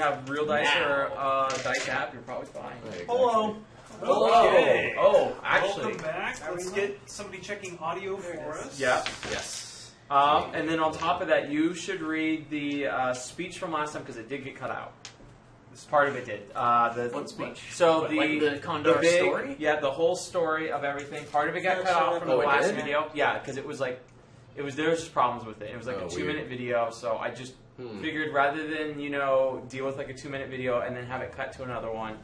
have real dice or dice app, you're probably fine. Exactly. Hello. Okay. Oh, actually. Welcome back. Let's get somebody checking audio for us. Yeah. Yes. And then on top of that, you should read the speech from last time because it did get cut out. Part of it did. What speech? So Like the Condor big, story? Yeah, the whole story of everything. Part of it got cut out from the Oh, it last did? video. Yeah, because there was just problems with it. It was like a 2-minute video, so I just figured rather than deal with like a 2-minute video and then have it cut to another one,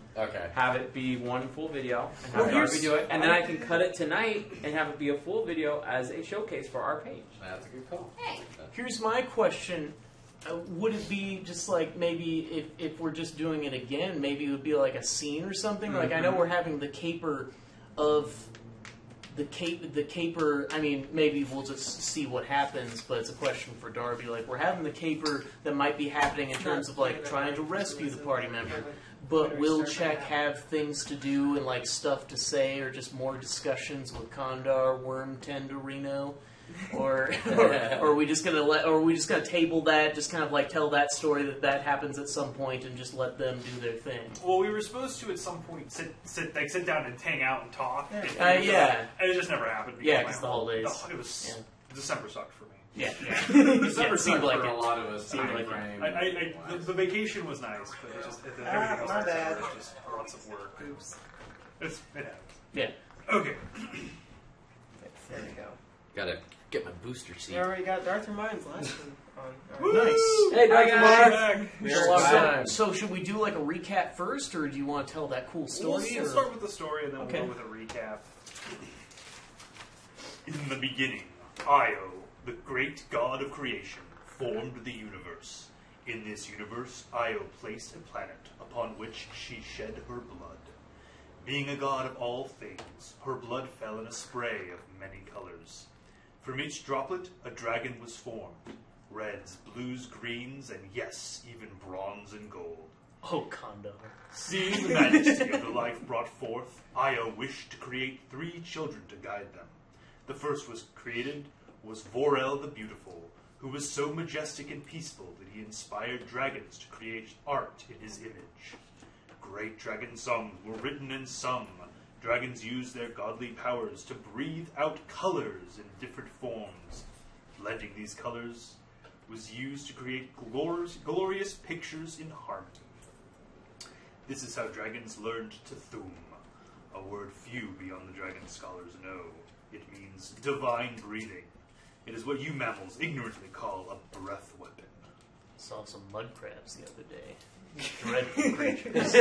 have it be one full video and have Darby do it, and then I can cut it tonight and have it be a full video as a showcase for our page. That's a good call. Hey. Here's my question. Would it be just like maybe if we're just doing it again, maybe it would be like a scene or something? Like I know we're having the caper of the caper. I mean, maybe we'll just see what happens, but it's a question for Darby. Like we're having the caper that might be happening in terms of like trying to rescue the party member, but will Check have things to do and like stuff to say, or just more discussions with Condor, Worm, Tenderino? Or are we just gonna table that, just kind of like tell that story that happens at some point and just let them do their thing? Well, we were supposed to at some point sit down and hang out and talk. Yeah. And it just never happened. Yeah, because the holidays. It was December sucked for me. Yeah. December seemed like for it. a lot of us. Seemed like frame. The vacation was nice, but it just everything else my bad. was just lots of work. Oops. It happens. Yeah. Okay. There we go. Gotta get my booster seat. You already got Darth Mines last one on. Woo! Nice. Hey, Bye, Dr. guys. Mark. So should we do like a recap first, or do you want to tell that cool story? We'll start with the story and then Okay. we'll go with a recap. In the beginning, Io, the great god of creation, formed the universe. In this universe, Io placed a planet upon which she shed her blood. Being a god of all things, her blood fell in a spray of many colors. From each droplet, a dragon was formed. Reds, blues, greens, and yes, even bronze and gold. Oh, Condor. Seeing the majesty of the life brought forth, Io wished to create 3 children to guide them. The first was Vorel the Beautiful, who was so majestic and peaceful that he inspired dragons to create art in his image. Great dragon songs were written and sung. Dragons used their godly powers to breathe out colors in different forms. Blending these colors was used to create glorious pictures in harmony. This is how dragons learned to thum, a word few beyond the dragon scholars know. It means divine breathing. It is what you mammals ignorantly call a breath weapon. Saw some mud crabs the other day. Dreadful creatures.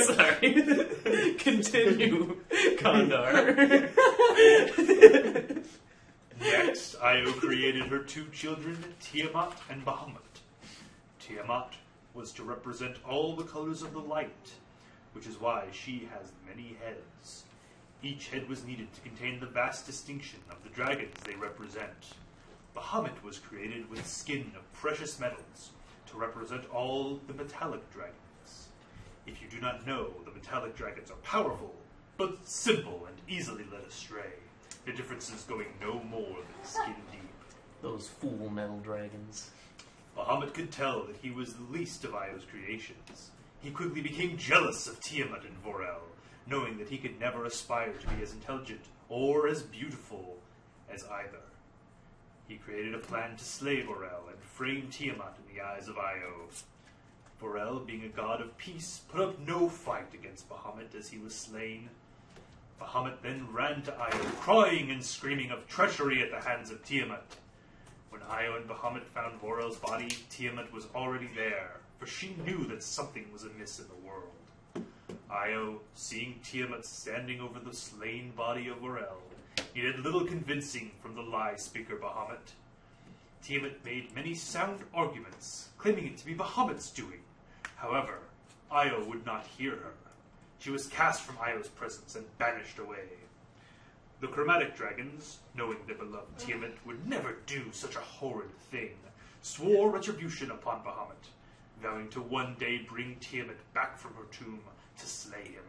Sorry. Continue, Condor. Next, Io created her 2 children, Tiamat and Bahamut. Tiamat was to represent all the colors of the light, which is why she has many heads. Each head was needed to contain the vast distinction of the dragons they represent. Bahamut was created with skin of precious metals to represent all the metallic dragons. If you do not know, the metallic dragons are powerful, but simple and easily led astray. Their differences going no more than skin deep. Those fool metal dragons. Bahamut could tell that he was the least of Io's creations. He quickly became jealous of Tiamat and Vorel, knowing that he could never aspire to be as intelligent or as beautiful as either. He created a plan to slay Vorel and frame Tiamat in the eyes of Io. Vorel, being a god of peace, put up no fight against Bahamut as he was slain. Bahamut then ran to Io, crying and screaming of treachery at the hands of Tiamat. When Io and Bahamut found Vorel's body, Tiamat was already there, for she knew that something was amiss in the world. Io, seeing Tiamat standing over the slain body of Vorel, needed little convincing from the lie speaker Bahamut. Tiamat made many sound arguments, claiming it to be Bahamut's doing. However, Io would not hear her. She was cast from Io's presence and banished away. The chromatic dragons, knowing their beloved Tiamat would never do such a horrid thing, swore retribution upon Bahamut, vowing to one day bring Tiamat back from her tomb to slay him.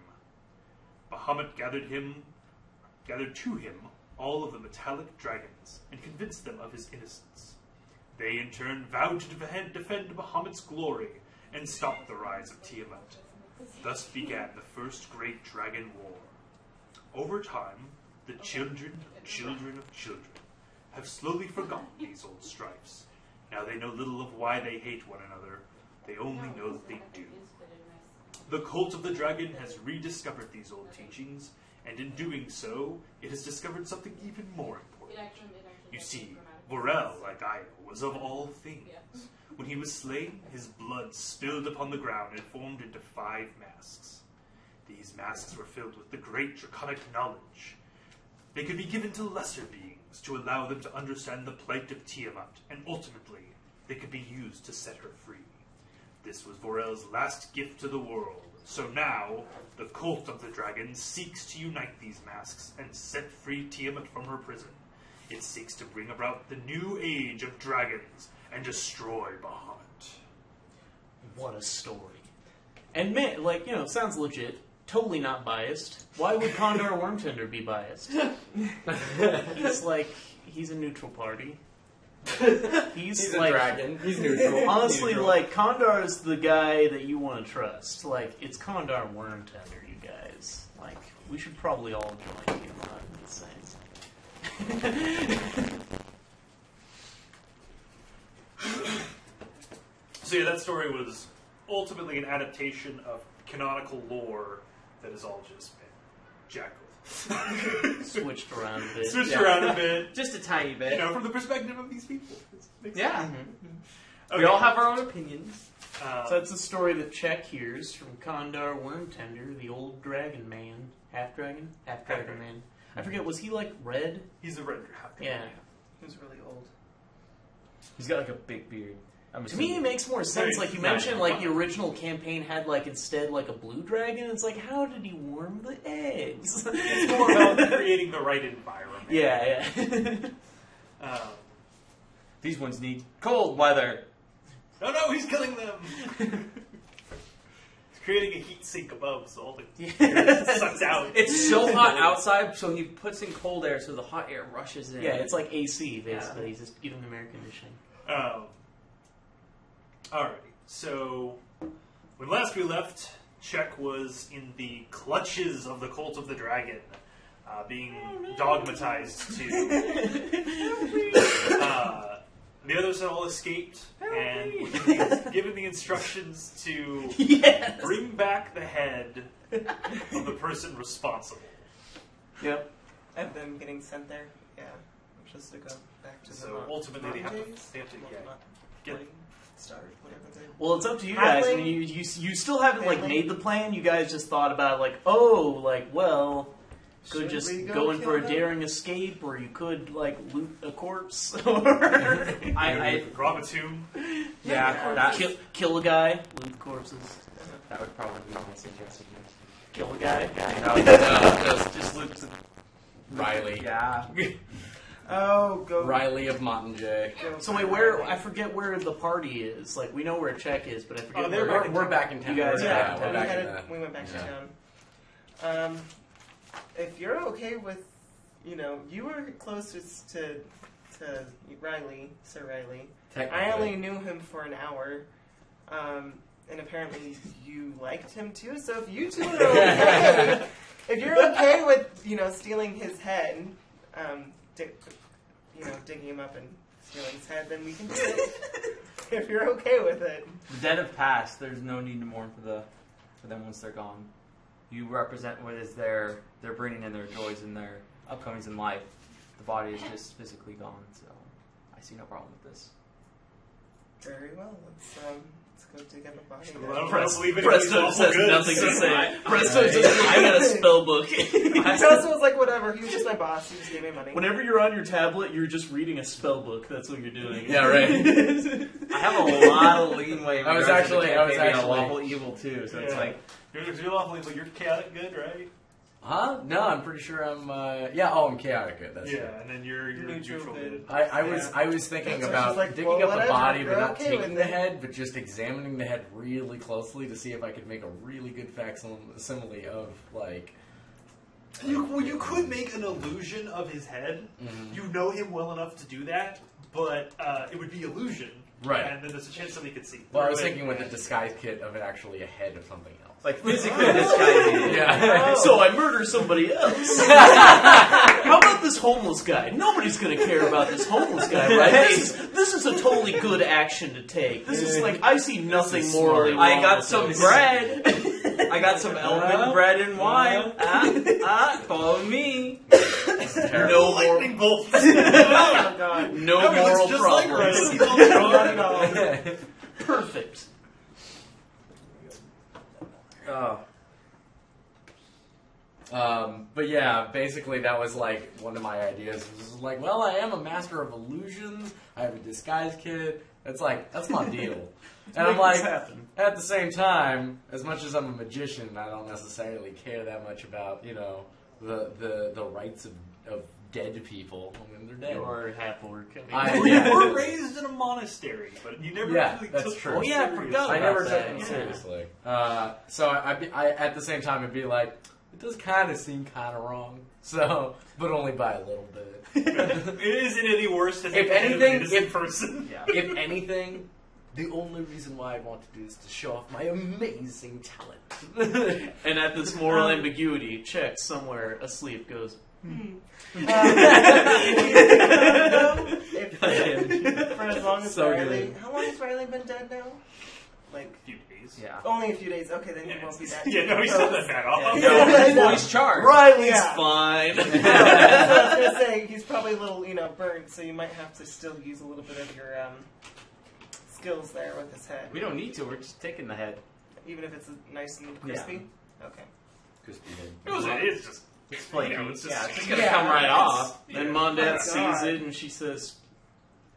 Bahamut gathered to him all of the metallic dragons and convinced them of his innocence. They in turn vowed to defend Bahamut's glory and stop the rise of Tiamat. Thus began the first great dragon war. Over time, the children of children have slowly forgotten these old strifes. Now they know little of why they hate one another. They only know that they do. The cult of the dragon has rediscovered these old teachings, and in doing so, it has discovered something even more important. You see, Vorel, like I, was of all things. When he was slain, his blood spilled upon the ground and formed into 5 masks. These masks were filled with the great draconic knowledge. They could be given to lesser beings to allow them to understand the plight of Tiamat, and ultimately, they could be used to set her free. This was Vorel's last gift to the world, so now, the cult of the dragon seeks to unite these masks and set free Tiamat from her prison. It seeks to bring about the new age of dragons and destroy Bahamut. What a story. And man, like, you know, sounds legit. Totally not biased. Why would Condor Wormtender be biased? He's a neutral party. He's like, a dragon. He's neutral. Honestly, neutral. like, Condor is the guy that you want to trust. Like, it's Condor Wormtender, you guys. Like, we should probably all join him. I'm just saying. So yeah, that story was ultimately an adaptation of canonical lore that has all just been jacked with. Switched around a bit. Switched around a bit. Just a tiny bit. You know, from the perspective of these people. Yeah. Mm-hmm. We all have our own opinions. So that's the story that Czech hears from Condor Wormtender, the old dragon man. Half-dragon? Half-dragon man. I forget, was he like red? He's a red half. Yeah. He was really old. He's got like a big beard. To me, it makes more sense. Like you mentioned, like the original campaign had like instead like a blue dragon. It's like, how did he warm the eggs? It's more about creating the right environment. Yeah. These ones need cold weather. No, he's killing them. He's creating a heat sink above, so all the air sucks out. It's so hot outside, so he puts in cold air, so the hot air rushes in. Yeah, it's like AC basically. He's just giving them air conditioning. Alrighty, so when last we left, Czech was in the clutches of the cult of the dragon, being dogmatized to. The others had all escaped and were given the instructions to bring back the head of the person responsible. Yep. And them getting sent there, just to go back to the. So ultimately, they have to get. Start, whatever they. Well, it's up to you guys. I mean, you still haven't like made the plan. You guys just thought about like, could just go in for a daring escape, or you could like loot a corpse, or I rob a tomb. Yeah, kill a guy, loot corpses. That would probably be my suggestion. Kill a guy. Just loot Riley. Yeah. Oh, go Riley of Montague. So wait, I forget where the party is. Like we know where Czech is, but I forget. We're back in town. You guys Yeah, are back in we went back to town. If you're okay with, you were closest to Riley, Sir Riley. I only knew him for an hour, and apparently you liked him too. So if you two are okay, if you're okay with stealing his head, digging him up and stealing his head, then we can do it. If you're okay with it. The dead have passed. There's no need to mourn for them once they're gone. You represent what is they're bringing in their joys and their upcomings in life. The body is just physically gone, so I see no problem with this. Very well. Let's go dig up the body. Presto says nothing to say. Presto just I got a spell book. Presto was like, whatever. He was just my boss. He just gave me money. Whenever you're on your tablet, you're just reading a spell book. That's what you're doing. Yeah, right. I have a lot of leeway. I was actually a lawful evil too. So it's like you're lawful evil. You're chaotic good, right? Huh? No, I'm pretty sure I'm. I'm chaotic good. That's and then you're neutral good. I was thinking about digging up the body, but not taking the head, but just examining the head really closely to see if I could make a really good facsimile of like. You could make an illusion of his head. Mm-hmm. You know him well enough to do that, but it would be illusion. Right. And then there's a chance somebody could see. Well, I was thinking with the disguise kit of it actually a head of something else. Like physically disguising it. Yeah. So I murder somebody else. How about this homeless guy? Nobody's going to care about this homeless guy, right? This is a totally good action to take. This is like, I see nothing morally wrong. I got with some this. bread. I got some elven bread and wine. Follow me. No lightning bolts. Oh god. No moral just problems. like Perfect. But yeah, basically that was like one of my ideas. It was like, well, I am a master of illusions. I have a disguise kit. It's like, that's my deal. And I'm like, at the same time, as much as I'm a magician, I don't necessarily care that much about, you know, the rights of dead people. I mean, they're dead. Or half orc. You were raised in a monastery, but you never really that's took true. it I forgot. I never took that. them seriously. So I at the same time, it'd be like, it does kind of seem kind of wrong. So, but only by a little bit. It isn't any worse to If think of anything, an innocent person. If anything, the only reason why I want to do this is to show off my amazing talent. And at this moral ambiguity, check somewhere asleep goes, For as long as So Riley... good. How long has Riley been dead now? Like... A few days. Yeah. Only a few days. Okay, then he won't be that. Yeah, no, he's not that bad off. No, voice charged. Riley's Yeah. fine. So I was gonna say he's probably a little, burnt, so you might have to still use a little bit of your skills there with his head, We don't need to. We're just taking the head. even if it's nice and crispy. Okay. It's just... It's flaky. It's just, It's just gonna come right off. Then Mondat sees it and she says,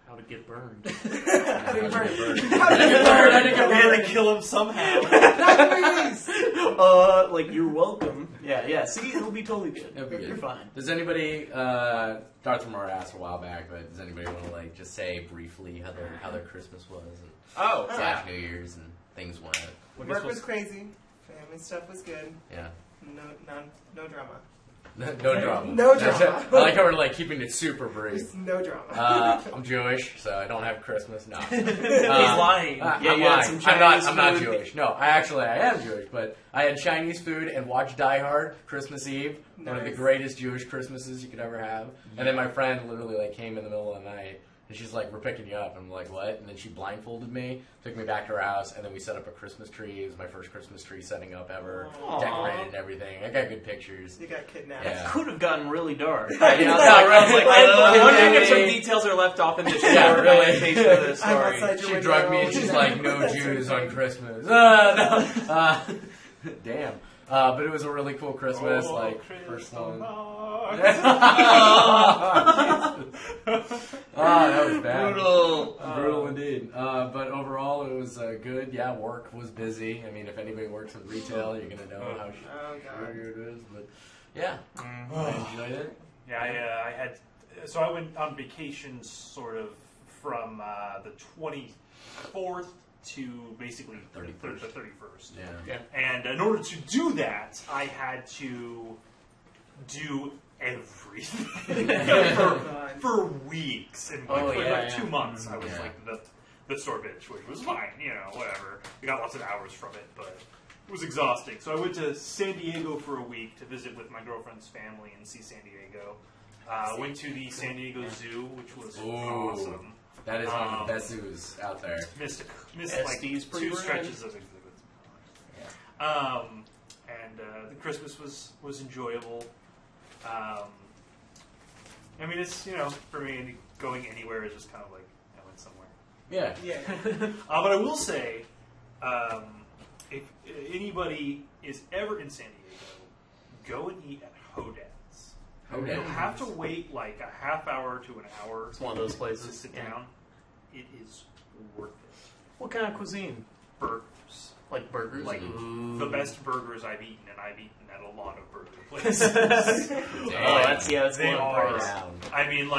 how to get burned. How do you burn? We had to kill him somehow. Like, you're welcome. Yeah, see, it'll be totally good. It'll be good. You're fine. Does anybody, Darth Maul asked a while back, but does anybody want to like just say briefly how their Christmas was and / New Year's and things went? Work was crazy. Family stuff was good. Yeah. No drama. No drama. No drama. I like how we're like keeping it super brief. Just no drama. I'm Jewish, so I don't have Christmas. No, He's lying. I'm you had some lying. Chinese I'm not food. Jewish. No, I am Jewish, but I had Chinese food and watched Die Hard Christmas Eve, one of the greatest Jewish Christmases you could ever have. And then my friend literally like came in the middle of the night. And she's like, we're picking you up. I'm like, what? And then she blindfolded me, took me back to her house, and then we set up a Christmas tree. It was my first Christmas tree setting up ever. Aww. Decorated and everything. I got good pictures. You got kidnapped. Yeah. Could have gotten really dark. I'm wondering if some details are left off in the short adaptation of this I'm story. outside your She window. drugged me and she's like, no Jews on Christmas. Damn. But it was a really cool Christmas, first one. That was bad. Brutal indeed. But overall, it was good. Yeah, work was busy. I mean, if anybody works in retail, you're gonna know how sugar it is. But yeah, I enjoyed it. Yeah, I had. So I went on vacation, sort of from the 24th to basically the 31st. Yeah. And in order to do that, I had to do everything for weeks and like 2 months. I was like the store bitch, which was fine, whatever. We got lots of hours from it, but it was exhausting. So I went to San Diego for a week to visit with my girlfriend's family and see San Diego. Went to the San Diego Zoo, which was awesome. That is one of the best zoos out there. Missed like 2 stretches of exhibits. Yeah. And the Christmas was enjoyable. I mean, it's, for me, going anywhere is just kind of like, I went somewhere. Yeah. But I will say, if anybody is ever in San Diego, go and eat at Hodad's. You'll have to wait like a half hour to an hour. It's one of those places. To sit down. It is worth it. What kind of cuisine? Burgers. Like burgers? Like the best burgers I've eaten, and I've eaten at a lot of burger places. That's they one are. price. I mean,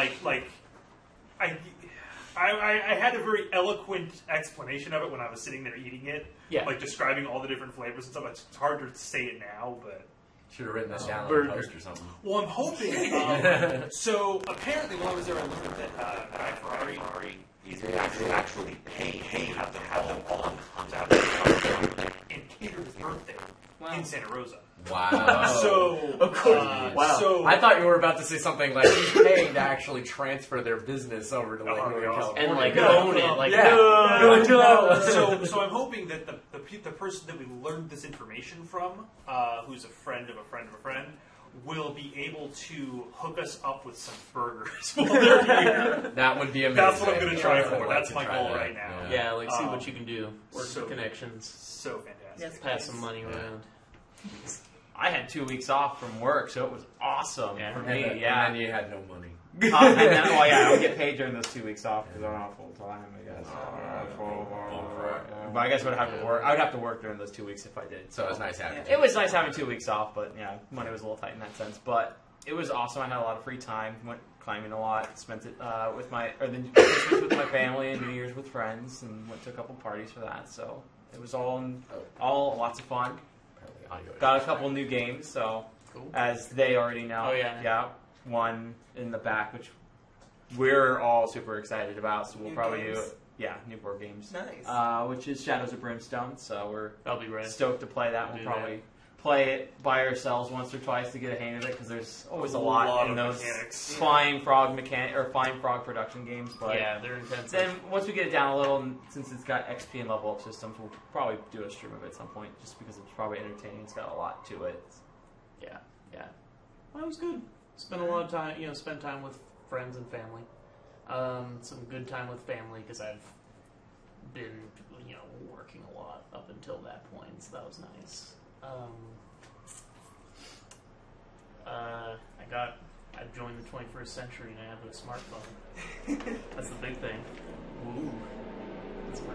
I had a very eloquent explanation of it when I was sitting there eating it. Yeah. Like describing all the different flavors and stuff. It's hard to say it now, but Should have written this down on a post or something. Well, I'm hoping. So apparently, when I was there, I learned that Guy Ferrari is actually pay to have them all comes out and cater his birthday in Santa Rosa. Wow. So, of course. Wow. So, I thought you were about to say something like he's paying to actually transfer their business over to like Northern California. And like own it. Like, So I'm hoping that the person that we learned this information from, who's a friend of a friend of a friend, will be able to hook us up with some burgers while they're here. That would be amazing. That's what I'm going to try for. That's my goal right now. Yeah, like see what you can do. Work some connections. So fantastic. Yes, pass some money around. I had 2 weeks off from work, so it was awesome for me. And then you had no money. And then, I would get paid during those 2 weeks off because I'm not full time, I guess. But I guess I would have to work. I would have to work during those 2 weeks if I did. So it was nice having. It was nice having 2 weeks off, but yeah, money was a little tight in that sense. But it was awesome. I had a lot of free time. Went climbing a lot. Spent it with Christmas with my family and New Year's with friends, and went to a couple parties for that. So it was all lots of fun. Got a couple new games, so as they already know. Oh yeah. One in the back, which we're all super excited about. So we'll probably do it. Yeah, new board games. Nice. Which is Shadows of Brimstone. So I'll be ready. Stoked to play that. We'll probably play it by ourselves once or twice to get a hang of it because there's always a lot in those flying frog production games. But yeah, they're intense. Then once we get it down a little, since it's got XP and level up systems, we'll probably do a stream of it at some point just because it's probably entertaining. It's got a lot to it. Yeah. Well, it was good. Spent a lot of time, spent time with friends and family. Some good time with family because I've been, working a lot up until that point, so that was nice. I joined the 21st century and I have a smartphone. That's the big thing. Ooh. That's my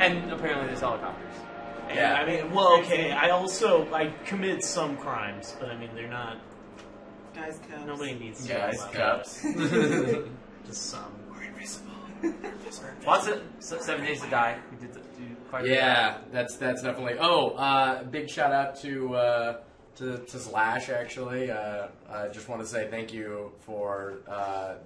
And apparently there's helicopters. Yeah, I mean, well, okay. I committed some crimes, but I mean, they're not. Guys cups. Nobody needs to. Guys cups. Just some. We're invisible. Lots of 7 Days to Die. We did quite a bit. That's definitely. Big shout out to Slash actually. I just want to say thank you for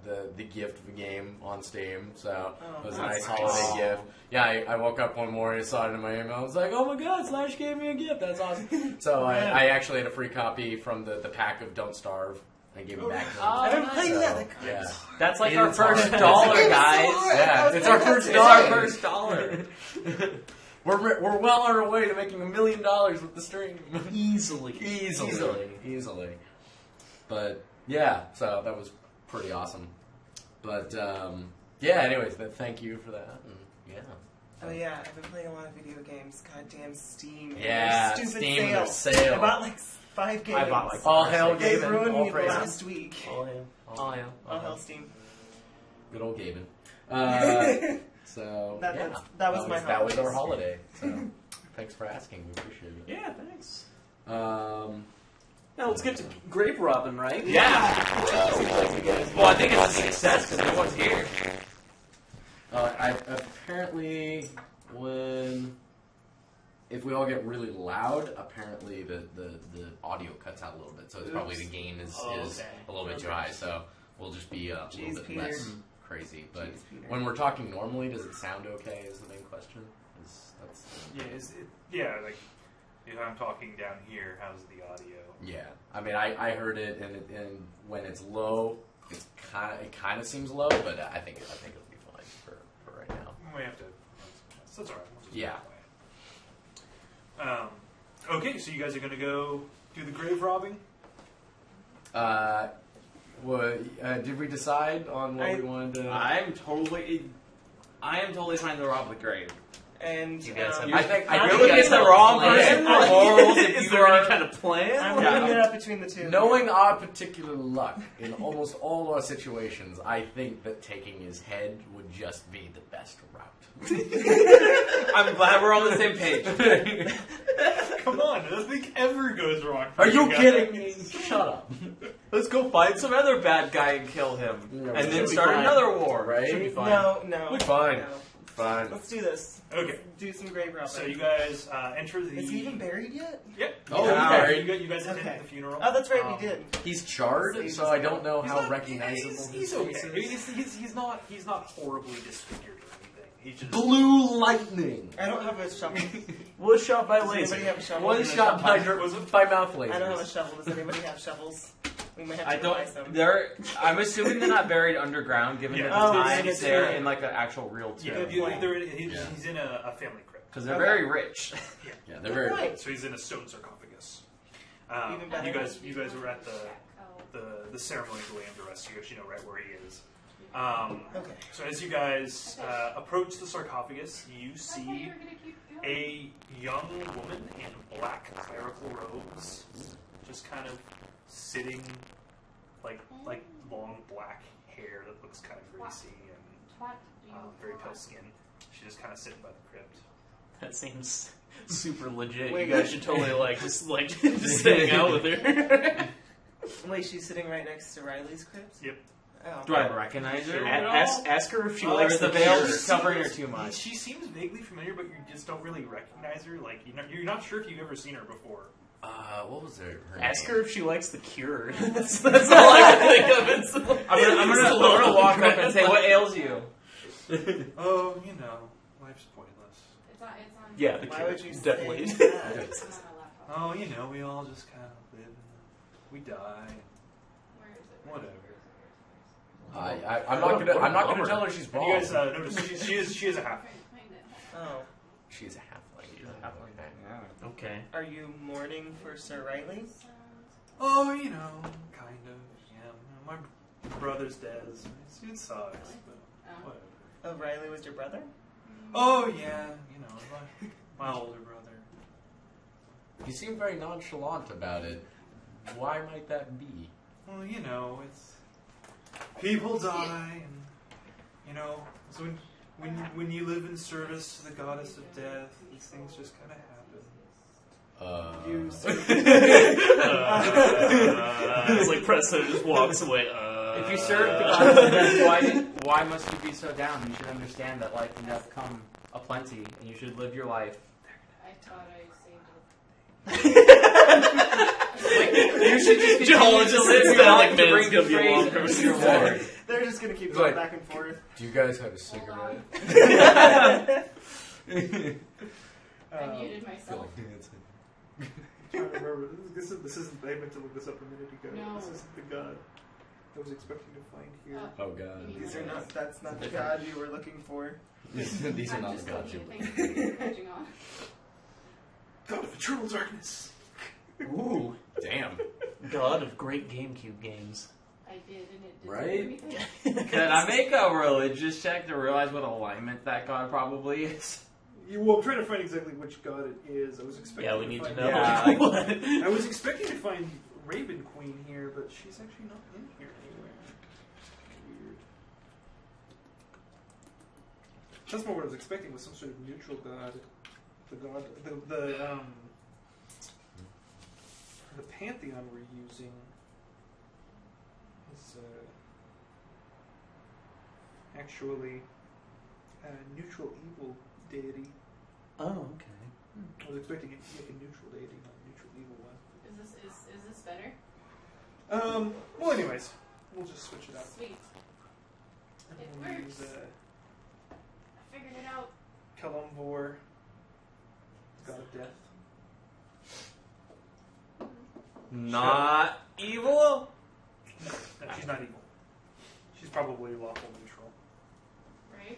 the gift of a game on Steam. So it was a nice holiday gift. Yeah, I woke up one morning and saw it in my email. I was like, oh my god, Slash gave me a gift. That's awesome. So I actually had a free copy from the pack of Don't Starve. I gave it back to him. I've been playing that. Yeah. That's like our first dollar, guys. Yeah, it's our first dollar. It's our first dollar. We're well on our way to making $1 million with the stream. Easily. But yeah, so that was pretty awesome. But anyways, thank you for that. And, Oh yeah, I've been playing a lot of video games. Goddamn Steam. Yeah, stupid Steam sale. I bought like 5 games. I bought like all hail They Gaben. ruined All me praise. last week. All hail. All hail Steam. Good old Gaben. So that was my holiday. That was our holiday. So thanks for asking. We appreciate it. Yeah, thanks. Now let's get to grave robbing, right? Yeah. Well, I think it's a success because no one's here. Apparently, if we all get really loud, apparently the audio cuts out a little bit. So it's probably the gain is a little bit too high. So we'll just be a little bit less crazy. But when we're talking normally, does it sound okay? Is the main question. Like if I'm talking down here, how's the audio? Yeah, I mean, I heard it, and when it's low, it kind of seems low, but I think it'll be fine for right now. We have to. That's all right. Yeah. Okay, so you guys are going to go do the grave robbing? Did we decide on what we wanted to? I am totally trying to rob the grave. And you guys I think you're looking at the wrong person for morals. Is there any kind of plan? I'm looking it up between the two. Knowing our particular luck in almost all our situations, I think that taking his head would just be the best route. I'm glad we're on the same page. Come on, nothing ever goes wrong. Are you kidding me? Shut up. Let's go find some other bad guy and kill him, Yeah, and then be start fine. another war. Right? Should be fine. No. We're fine. No. Fine. Let's do this. Okay. Let's do some grave robbing. So you guys enter the... Is he even buried yet? Yep. Oh, yeah. okay. You guys attended the funeral. Oh, that's right, we did. He's charred, so I don't know how not, recognizable he's his okay. face is. He's not horribly disfigured or anything. He's just... Blue lightning. I don't have a shovel. Was shot by Does laser. anybody have a shovel? One shot by mouth lasers. I don't have a shovel. Does anybody have shovels? We might have to I buy don't. some. I'm assuming they're not buried underground, given Yeah. that Oh, the yeah, time it's they're true. in like an actual real tomb. Good He's Yeah. in a family crypt. Because they're Okay. very rich. Yeah, they're very. Right. So he's in a stone sarcophagus. Even better. You guys were at the ceremony to lay him to rest. You actually know right where he is. Okay. So as you guys approach the sarcophagus, you see a young woman in black clerical robes, just kind of sitting, like long black hair that looks kind of greasy and very pale skin. She's just kind of sitting by the crypt. That seems super legit. Wait, you guys should totally just hang out with her. Wait, she's sitting right next to Riley's crypt? Yep. Oh. Do I recognize her? at all? Ask her if she Or likes is the the veil cure. just covering her too much? She seems vaguely familiar, but you just don't really recognize her. Like you're not sure if you've ever seen her before. What was her Ask name? her if she likes the cure. that's all I can think of. It's I'm gonna walk up and say, "What ails you?" Oh, life's pointless. It's on Yeah, the Why cure. would you Definitely. say that? it's on a laptop. Oh, we all just kind of live and we die. Where is it? Whatever. I'm not gonna tell her she's And wrong. you guys notice she is a half. Okay, find it. Oh. She's a halfling. Okay. Are you mourning for Sir Riley? Oh, kind of. Yeah, my brother's dead. So it sucks, but whatever. Oh, Riley was your brother? Oh yeah, my older brother. You seem very nonchalant about it. Why might that be? Well, it's people die, and so when you live in service to the goddess of death, these things just kind of happen. It's like Presto just walks away. If you serve the goddess of death, why must you be so down? You should understand that life and death come aplenty, and you should live your life. I thought I saved it. You should just Joel continue just to live sits your down life like, to man, bring it's gonna be a praise long and conversation. your Lord. They're just going to keep It's going like- back and forth. Do you guys have a cigarette? I muted myself. I'm trying to remember. This isn't. I meant to look this up a minute ago. No. This isn't the god I was expecting to find here. Oh. Oh god. These are not. That's not the god you were looking for. These are I'm not just the gods looking you at things and scratching on. God of eternal darkness. Ooh, Damn. God of great GameCube games. I did, and it didn't Right? do anything. Can I make a religious check to realize what alignment that god probably is? Well, I'm trying to find exactly which god it is. I was expecting. Yeah, we need to find know. Yeah, I was expecting to find Raven Queen here, but she's actually not in here anywhere. Weird. That's more what I was expecting, was some sort of neutral god. The pantheon we're using is actually a neutral evil deity. Oh, okay. I was expecting it to be like a neutral deity, not a neutral evil one. Is this better? Well, anyways, we'll just switch it up. Sweet. And It we'll works. use I figured it out. Kalamvor, god of death. Not evil? No, she's not evil. She's probably lawful neutral. Right?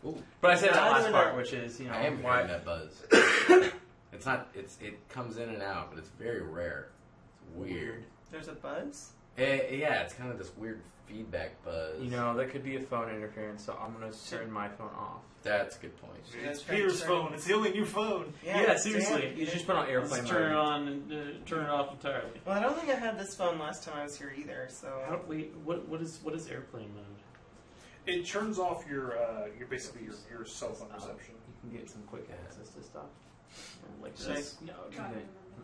Ooh, But I said that I last don't part, know. which is, I am why. hearing that buzz. It's not. It comes in and out, but it's very rare. It's weird. There's a buzz? Yeah, it's kind of this weird feedback buzz. That could be a phone interference, so I'm going to turn my phone off. That's a good point. It's Peter's phone. It's the only new phone. Yeah, seriously. You just put on airplane Let's turn it mode. on and turn it off entirely. Well, I don't think I had this phone last time I was here either, so... Wait, what is airplane mode? It turns off your basically your cell phone reception. You can get some quick access to stuff. Like Should this? No, God,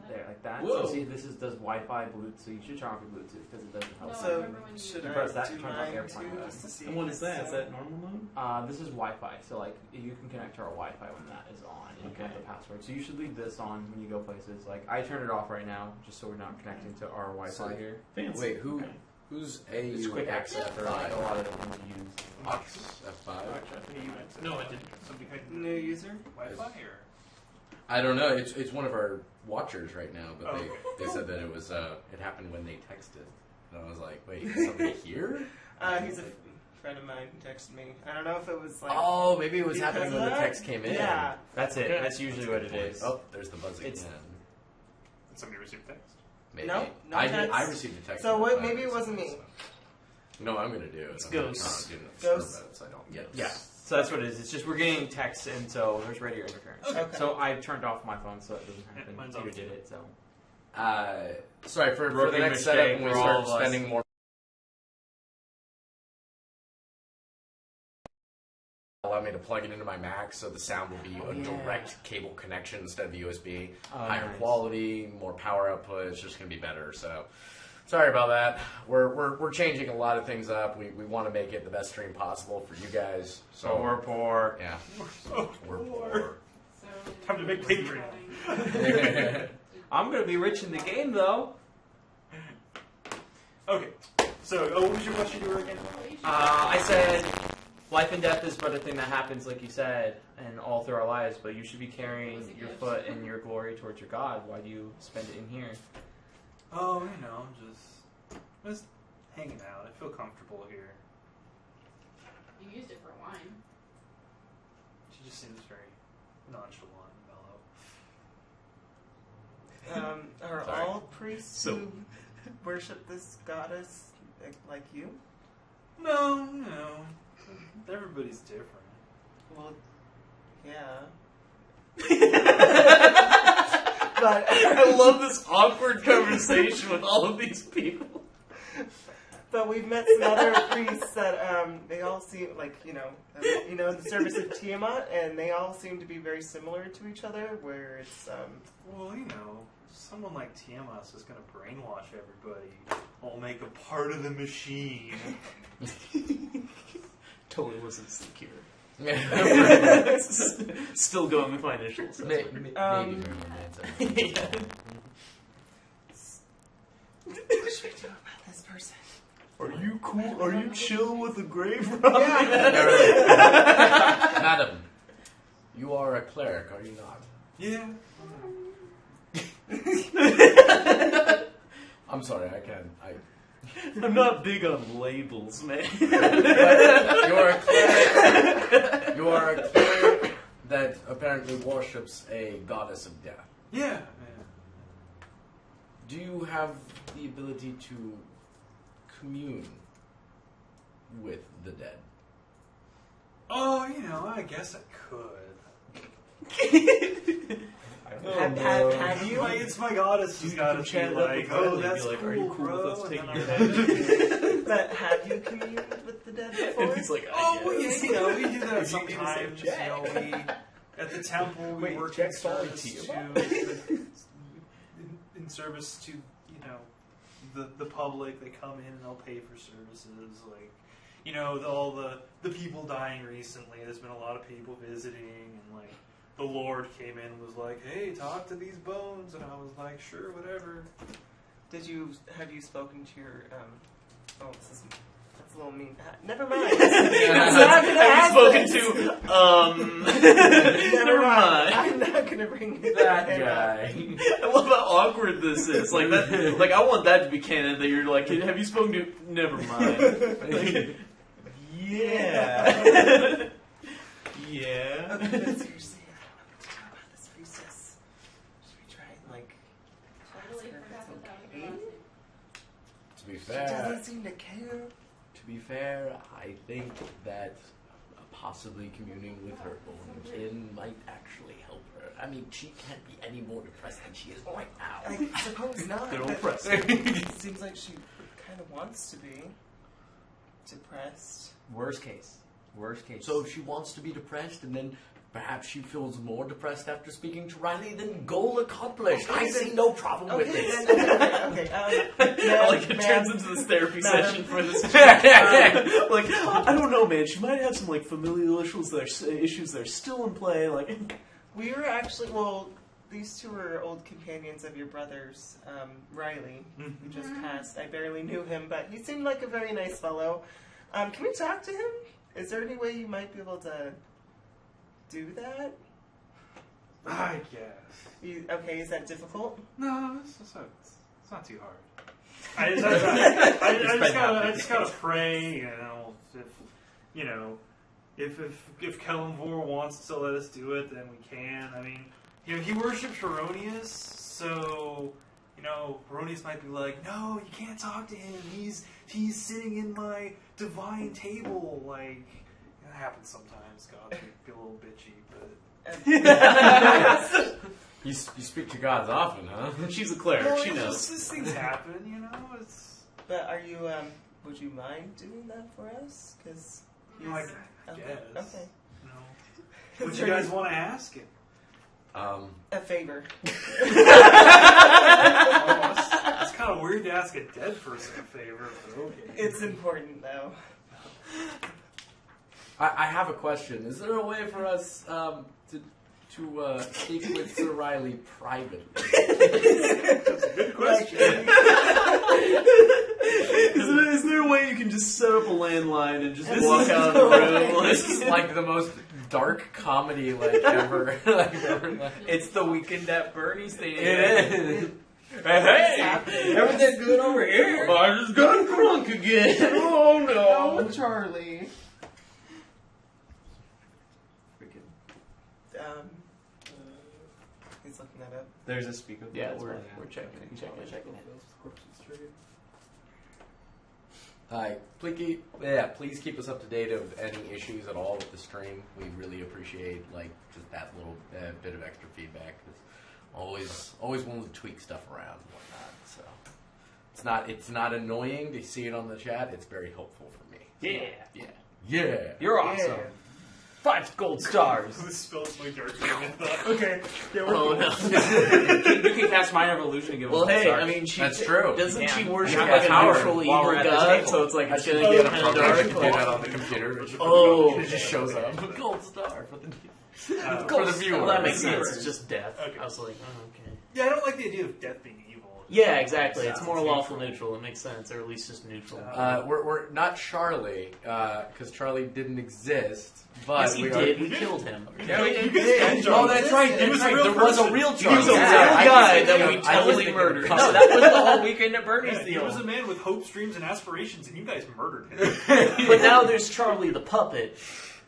there, like that. Whoa. So see, this does Wi-Fi, Bluetooth. So you should turn off your Bluetooth because it doesn't help. No, I So remember when you should You I press that, do it turns off mine airplane too, mode. just to see? And what if is that? it's, Is that normal mode? This is Wi-Fi, so like you can connect to our Wi-Fi when that is on. And you can have the password. So you should leave this on when you go places. Like I turned it off right now, just so we're not connecting to our Wi-Fi So- here. Fancy. Wait, who? Okay. Who's It's quick access for like a lot of the things you use. F5? No, I didn't. Somebody had New user? Wi-Fi or? I don't know. It's one of our watchers right now, but they said that it was it happened when they texted, and I was like, wait, is somebody here? He's a friend of mine who texted me. I don't know if it was like. Oh, maybe it was because happening of when the that? text came in. Yeah. That's it. Okay. That's usually what it is. Oh, there's the buzz again. It's- Did somebody receive text? Maybe. No, no I text. I received a text. So from what? my Maybe it phone, wasn't me. so- No, I'm gonna do it. It's I'm gonna ghosts. do it Ghosts. so I don't get Yeah. So that's what it is. It's just we're getting texts, and so there's radio interference. Okay. So I turned off my phone so it doesn't happen. Yeah, mine's Peter off. did it. So Sorry for the Rookie next mistake setup when we for all start of us. spending more. Allow me to plug it into my Mac, so the sound will be a direct cable connection instead of USB. Higher nice. quality, more power output. It's just going to be better. So, sorry about that. We're changing a lot of things up. We want to make it the best stream possible for you guys. So we're poor. Yeah, Oh, we're poor. So, Time to make Patreon. I'm gonna be rich in the game though. Okay. So, what was your question you were again? I said life and death is but a thing that happens, like you said, and all through our lives. But you should be carrying your foot and your glory towards your God. Why do you spend it in here? Oh, you know, just hanging out. I feel comfortable here. You used it for wine. She just seems very nonchalant and mellow. Are Sorry. all priests who worship this goddess like you? No. Everybody's different. Well, yeah. But I love this awkward conversation with all of these people. But we've met some other priests that they all seem like the service of Tiamat, and they all seem to be very similar to each other. Where it's Well, someone like Tiamat's just gonna brainwash everybody. I'll make a part of the machine. Totally wasn't secure. Yeah. Still going with my initials. Maybe for a moment. what should we do about this person? Are you cool? Are you chill with the grave robber? Madam, you are a cleric, are you not? Yeah. I'm sorry, I can't. I'm not big on labels, man. You are a cleric. You are a cleric that apparently worships a goddess of death. Yeah. Do you have the ability to commune with the dead? Oh, I guess I could. Have you? It's my goddess. She's got to be chat it up like, with Riley oh, and be that's like, cool, are you cool with bro. us And taking then your I'm like, But have you communed with the dead before? And he's like, Oh, well, guess. yeah, we do that You need to say sometimes. Jack. We at the temple we Wait, work Jack's in calling service to in service to the public. They come in and they'll pay for services like all the people dying recently. There's been a lot of people visiting, and like the Lord came in and was like, "Hey, talk to these bones," and I was like, "Sure, whatever." Have you spoken to your that's a little mean. Never mind. Have you spoken to, never mind. I'm not gonna bring That him up. guy. I love how awkward this is. Like that. Like I want that to be canon. That you're like, have you spoken to? Never mind. Like, yeah. Yeah. Okay, but seriously, I don't know what to do about this priestess. Should we try and Totally ask her forgot if that it's that was okay? To be She fair, doesn't seem to care. to be fair, I think that possibly communing with her own kin might actually help her. I mean, she can't be any more depressed than she is right now. I suppose not. Good old but press. it seems like she kind of wants to be depressed. Worst case, Worst case. So if she wants to be depressed and then perhaps she feels more depressed after speaking to Riley, then goal accomplished. I see no problem with this. Okay. Like it turns into this therapy session for this chick. Like, I don't know, man. She might have some like familial issues that are still in play. Like, we were actually these two were old companions of your brother's, Riley, who just passed. I barely knew him, but he seemed like a very nice fellow. Can we talk to him? Is there any way you might be able to do that? I guess. Okay, is that difficult? No, it's not too hard. I just gotta pray, if Kellenvor wants to let us do it, then we can. I mean, he worships Heronius, so Heronius might be like, no, you can't talk to him. He's sitting in my divine table. Like, it happens sometimes. God can be a little bitchy, but You speak to gods often, huh? she's a cleric. well, She knows. These things happen, It's But are you, would you mind doing that for us? Because I okay. guess. Okay. What do you guys want to ask him? A favor. It's kind of weird to ask a dead person a favor, but okay. It's important, though. I have a question. Is there a way for us to speak with Sir Riley privately? That's a good question. Is there a way you can just set up a landline and just walk out of the room? This is like the most dark comedy ever. It's the Weekend at Bernie's thing. It is. Hey, everything's good over here. I just got drunk again. Oh no. Oh, Charlie. He's looking that up. There's a speaker. Yeah, That's we're fine. checking it. Please keep us up to date of any issues at all with the stream. We really appreciate just that little bit of extra feedback. Always willing to tweak stuff around and whatnot. So it's not annoying to see it on the chat. It's very helpful for me. Yeah. You're awesome. Yeah. 5 gold stars. Who spills my dirt game in the... Okay. Oh no. You can cast Minor Evolution and give Well, them hey, stars. I mean, That's true. Doesn't You she can. worship You have like a power neutral while evil we're at this god? table. So it's like it's gonna Get get a kind of program dark. to do that on the computer. Oh. It just shows up. Gold star for the Gold viewer. Well, that makes sense. Viewers. It's just death. Okay. I was like, oh, okay. Yeah, I don't like the idea of death being evil. Yeah, exactly. It's more Sounds lawful neutral. It makes sense, or at least just neutral. We're not Charlie, because Charlie didn't exist. But Yes, he we did. Are, We killed him. Yeah, we You did. guys killed Oh, Charlie. that's right. He was a real There was a person. real He Charlie. was a real Yeah, guy I that was we thinking totally of murdered. No, that was the whole Weekend at Bernie's Yeah, he deal. was a man with hopes, dreams, and aspirations, and you guys murdered him. But now there's Charlie the puppet,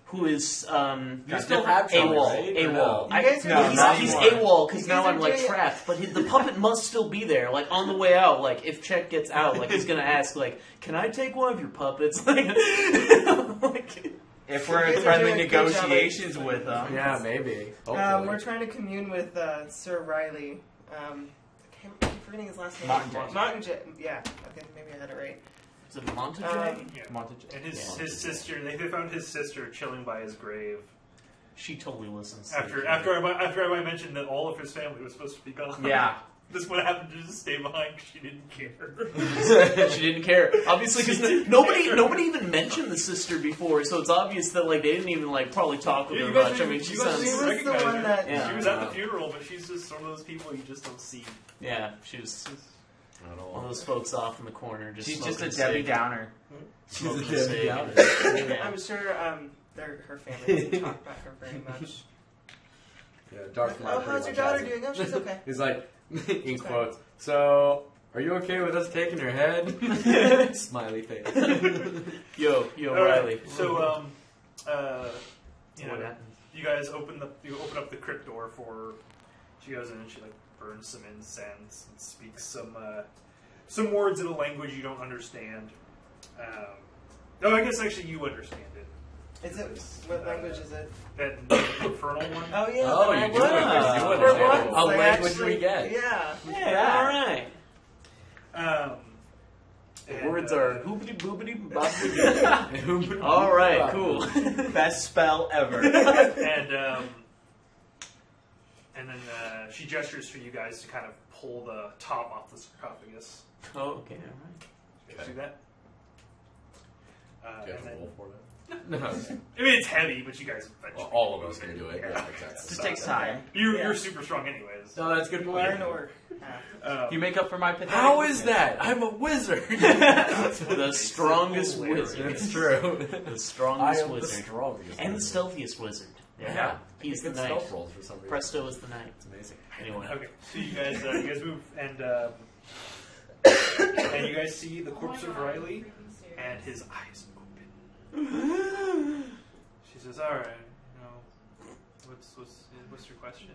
who is You still have Charlie, AWOL. right? Or AWOL. no? You guys are No, doing He's not something. AWOL because You now guys I'm are like doing it. trapped. But the puppet must still be there. Like on the way out, like if Chet gets out, like he's gonna ask, like, "Can I take one of your puppets?" Like, If we're You in guys are friendly doing a good job. negotiations with them. Yeah, maybe. Hopefully. We're trying to commune with Sir Riley. I keep forgetting his last name. Montague. Montague. Yeah, I think maybe I had it right. is it Montague? Yeah. Montague. And his sister, they found his sister chilling by his grave. She totally listens. After I mentioned that all of his family was supposed to be gone. Yeah. This one happened to just stay behind because she didn't care. She didn't care, obviously, because nobody even mentioned the sister before, so it's obvious that like they didn't even like probably talk with Yeah, her you guys much. I didn't- mean, she you guys sounds. She didn't was the recognize one her. that- Yeah. She was at the funeral, but she's just one of those people you just don't see. Yeah, she was Not all. one of those folks off in the corner. Just She's just a smoking Debbie cig. Downer. She's a Smoking Debbie cig. Downer. Yeah. I'm sure her family doesn't talk about her very much. Yeah, Darth Maul Oh, pretty how's your much daughter has it. doing? Oh, she's okay. He's like, in quotes, so, are you okay with us taking your head? Smiley face. Yo, All right, Riley. so What happened? you guys open up the crypt door for her. She goes in and she burns some incense and speaks some words in a language you don't understand. No, I guess actually you understand it. Is it? What language is it? That infernal one. Oh yeah. Oh, I you was. do understand. For A once, I language actually- we get. Yeah. Yeah, all right. The words are hoopity boopity boppity. All right, cool. Best spell ever. And then she gestures for you guys to kind of pull the top off the sarcophagus. Oh, okay, all You see that? Do you have to roll for that? No. I mean, it's heavy, but you guys eventually... Well, all of us can do it. Yeah, exactly. It just takes time. You're super strong anyways. No, that's good point. Learn or You make up for my pathetic How is that? I'm a wizard. The strongest wizard. It's true. The strongest I am wizard. the strongest. And the stealthiest wizard. Yeah. He's the Good knight. stealth rolls for some reason. Presto is the knight. It's amazing. Anyway. Okay, so you guys move, and you guys see the corpse of Riley, and his eyes open. She says, "All right, what's your question?"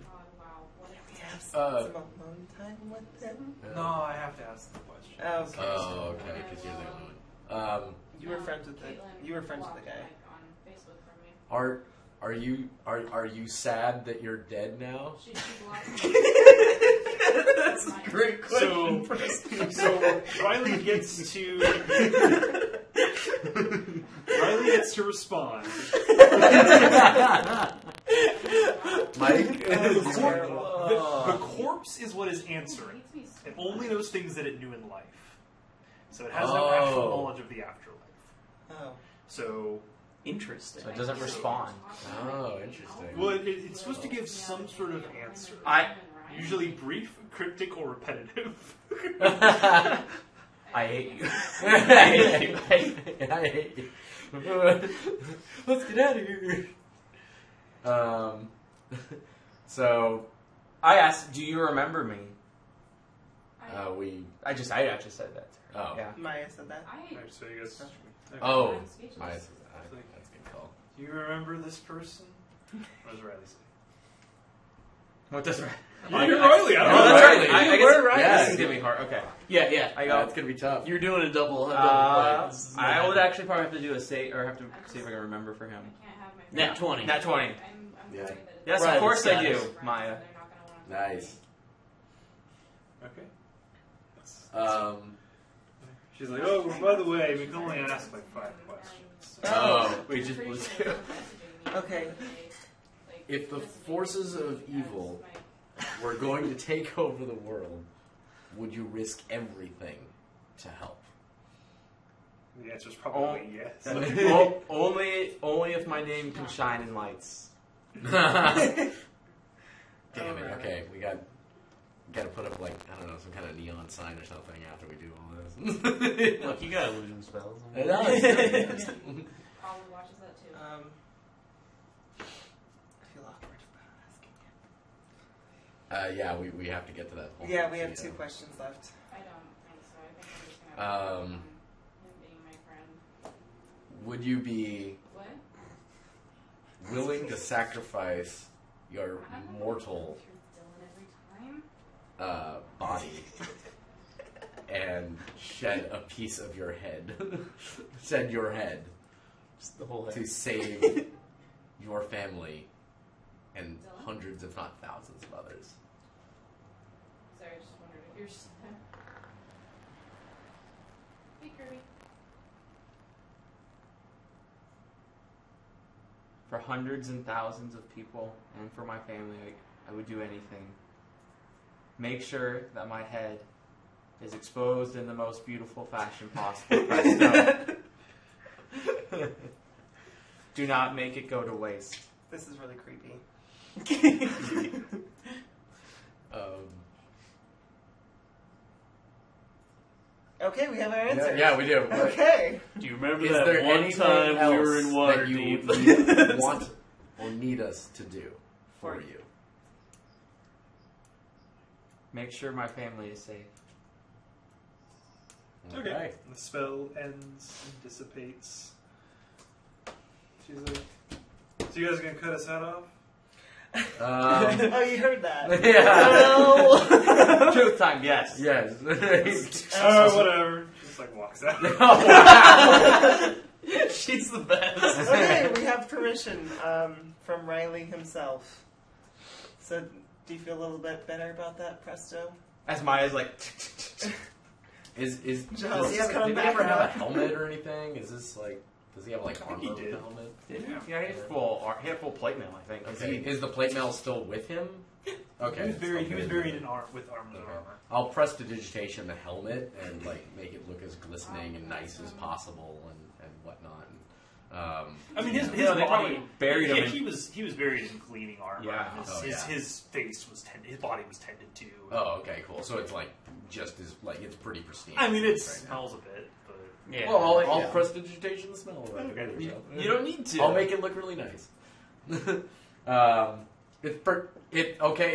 we have some alone time with him? No, I have to ask the question. Oh, okay. Oh, okay, because you're the only one. You were friends with the guy. Are you sad that you're dead now? That's a great question. So Riley gets to respond. Mike? The corpse is what is answering. It only knows things that it knew in life. So it has no actual knowledge of the afterlife. Oh. So... Interesting. So it doesn't respond. Oh, interesting. Well, it's supposed to give some sort of answer. Usually brief, cryptic, or repetitive. I hate you. I hate you. I hate you. Let's get out of here. So I asked, do you remember me? we. I actually said that. Oh. Yeah. Maya said that. So you guys... Oh. Maya says that. That's a good call. Do you remember this person? What does Riley say? What does Riley? You're Riley. I don't Oh, know. that's Riley. right. I You guess were Riley. This is gonna be hard. Okay. Yeah. I go. It's gonna be tough. You're doing a double play. This is I not- would actually probably have to do a save, or have to see if I can remember for him. Nat 20. Nat 20. I'm Yeah. Yes, Right, of course I status. do, Maya. Nice. Okay. She's like, oh, well, by the way, we can only ask like 5 questions. Oh. We just blew two. Okay. If the forces of evil were going to take over the world, would you risk everything to help? The answer is probably yes. Only if my name can shine in lights. Damn it. Okay, we got to put up like, I don't know, some kind of neon sign or something after we do all this. Look, you got illusion spells. It does. Probably watches that too. I feel awkward about asking. Yeah, we have to get to that point. Yeah, we have 2 questions left. I don't think so. I think I'm just gonna have to him being my friend. Would you be What? willing to sacrifice your mortal body and shed a piece of your head, shed your head Just the whole to head. save your family and hundreds, if not thousands, of others? Sorry, I just wondered if you're. Hey, Kirby. For hundreds and thousands of people, and for my family, I would do anything. Make sure that my head is exposed in the most beautiful fashion possible. Presto. Do not make it go to waste. This is really creepy. Okay, we have our answers. Yeah, we do. Okay. Do you remember Is that there one anything time else we were in that you Waterdeep? want or need us to do for you? Make sure my family is safe. Okay. The spell ends and dissipates. She's like, so you guys are going to cut us head off? Oh, you heard that. Yeah. Truth time, yes. Yes. Whatever. She just like walks out. She's the best. Okay, we have permission from Riley himself. So, do you feel a little bit better about that, Presto? As Maya's like, Does he he ever have a helmet or anything? Is this like... Does he have like armor with a helmet? Yeah, he had full plate mail, I think. Okay. Is the plate mail still with him? Okay. He was buried in with armor. I'll prestidigitation the helmet and like make it look as glistening and nice as possible and whatnot. I mean, his body, probably buried him. He was buried in gleaming armor. Yeah. His face was his body was tended to. Oh, okay, cool. So it's like just as like it's pretty pristine. I mean, it smells a bit, but yeah. Well, I'll prestidigitation the smell of it. Okay. You don't need to. I'll make it look really nice. It's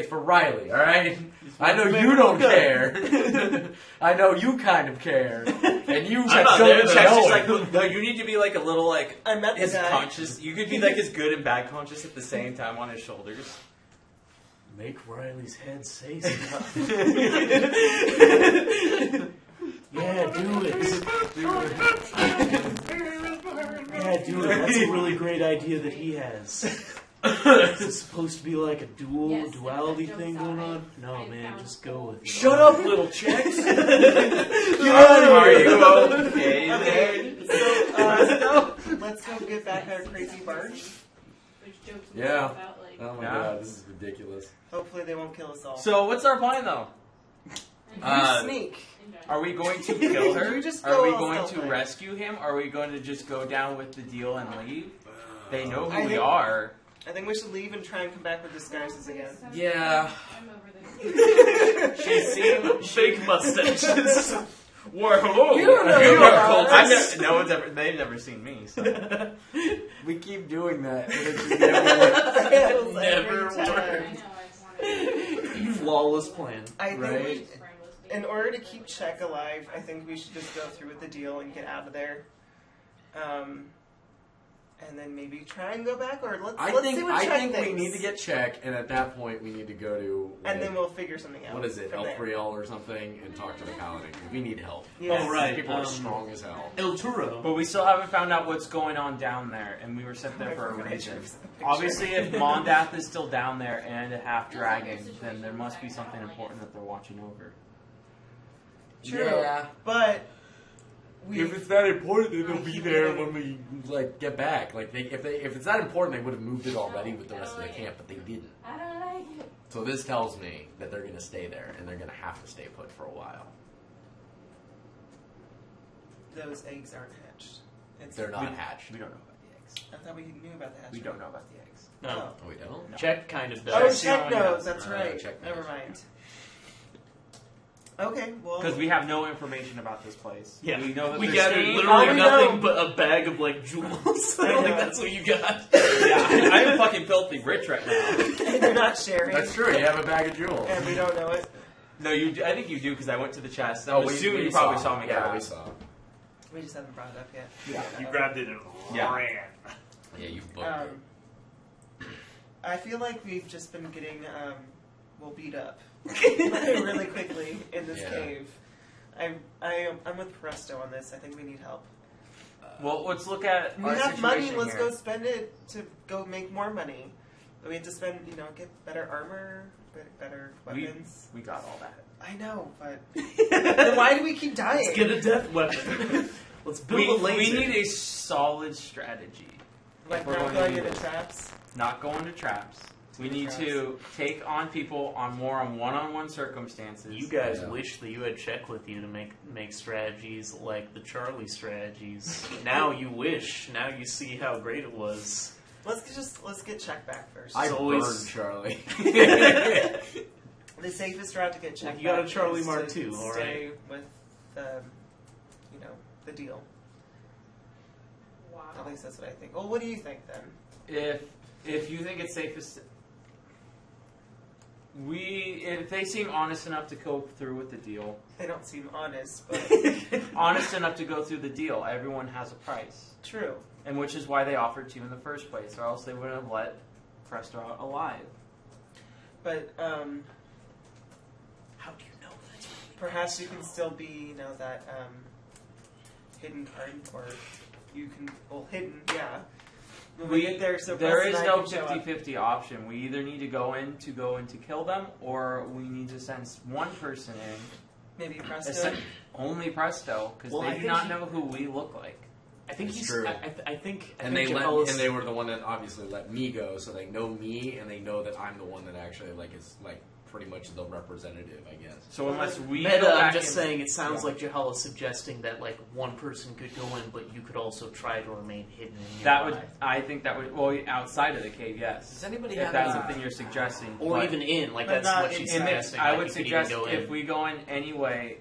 for Riley, all right? I know you don't care. I know you kind of care, and you have shown just like, no, you need to be like a little like I met his the guy. conscious. You could be like his good and bad conscious at the same time on his shoulders. Make Riley's head say stuff. Yeah, do it. Yeah, do it. That's a really great idea that he has. Is it supposed to be like a duality thing going on? No, man, just go with it. Shut up, little chicks! Are you okay? Okay, so let's go get back our crazy barge. Yeah. Oh my god, this is ridiculous. Hopefully they won't kill us all. So what's our plan though? Sneak. Are we going to kill her? Are we going to rescue him? Are we going to just go down with the deal and leave? They know who we are. I think we should leave and try and come back with disguises again. Yeah. I'm over this. She's seen fake mustaches. Whoa, hello. You don't know who I've no one's ever. They've never seen me. So. We keep doing that, and it just never works. Never Every time. I know, I just wanted Flawless plan. I think Right. in order to keep Czech alive, I think we should just go through with the deal and get out of there. And then maybe try and go back, or let's see what Czech we thinks. need to get Czech, and at that point we need to go to... Like, and then we'll figure something out. what is it, from there. Elfriel or something, and talk to the paladin. We need help. Yes. Oh, right. People are strong as hell. El Turo. But we still haven't found out what's going on down there, and we were sent there for a reason. Obviously, if Mondath is still down there and a half dragon, then there must be something important that they're watching over. True. Yeah. But If it's that important, then they'll be there when we like get back. Like if it's that important, they would have moved it already with the rest of the camp, but they didn't. I don't like it. So this tells me that they're going to stay there, and they're going to have to stay put for a while. those eggs aren't hatched. They're not hatched. We don't know about the eggs. I thought we knew about the hatch. We don't know about the eggs. No. Oh, we don't? No. Czech kind of Oh, does. Czech knows. That's Oh, right. Czech Never knows. mind. Okay, well. Because we have no information about this place. Yeah, we know that we there's gathered steam. All literally we nothing know- but a bag of like jewels. I don't think that's what you got. Yeah, I'm fucking filthy rich right now. And you're not sharing. That's true. You have a bag of jewels. And we don't know it. No, you. I think you do because I went to the chest. Oh, I'm assuming you probably saw me. Yeah, grab we it. saw. We just haven't brought it up yet. Yeah. You grabbed it and Yeah. ran. Yeah, you booked it. I feel like we've just been getting, beat up really quickly in this Yeah. cave. I'm with Presto on this. I think we need help. Well, let's look at. We our have money. situation Let's here. go spend it to go make more money. But we have to spend, get better armor, better weapons. We got all that. I know, but then why do we keep dying? Let's get a death weapon. Let's build a laser. We need a solid strategy. Like We're not going to going do into this. traps. Not go into traps. We need to take on people on one-on-one circumstances. You guys Yeah. wish that you had Czech with you to make strategies like the Charlie strategies. Now you wish. Now you see how great it was. Let's get Czech back first. I It's always- burned Charlie. The safest route to get Czech You got a back Charlie is Mark to II, all stay with the deal. Wow. At least that's what I think. Well, what do you think then? If you think it's safest, if they seem honest enough to go through with the deal, They don't seem honest, but honest enough to go through the deal, everyone has a price, true. and which is why they offered to you in the first place, or else they wouldn't have let Presto out alive. But How do you know that? perhaps you can still be, that hidden card, or you can hidden, yeah. When we get there, so there Preston is and I no can show up. 50-50 option. We either need to go in to kill them, or we need to send one person in Maybe Presto. Only Presto, because they do not know who we look like. I think It's he's true. I think And they were the one that obviously let me go, so they know me and they know that I'm the one that actually is pretty much the representative, I guess. So unless we I'm just saying it sounds like Jahala's suggesting that one person could go in, but you could also try to remain hidden in your I think that would, well, outside of the cave, yes. Does anybody if have that's something you're suggesting. Or even in, that's what she's suggesting. I would suggest if we go in anyway,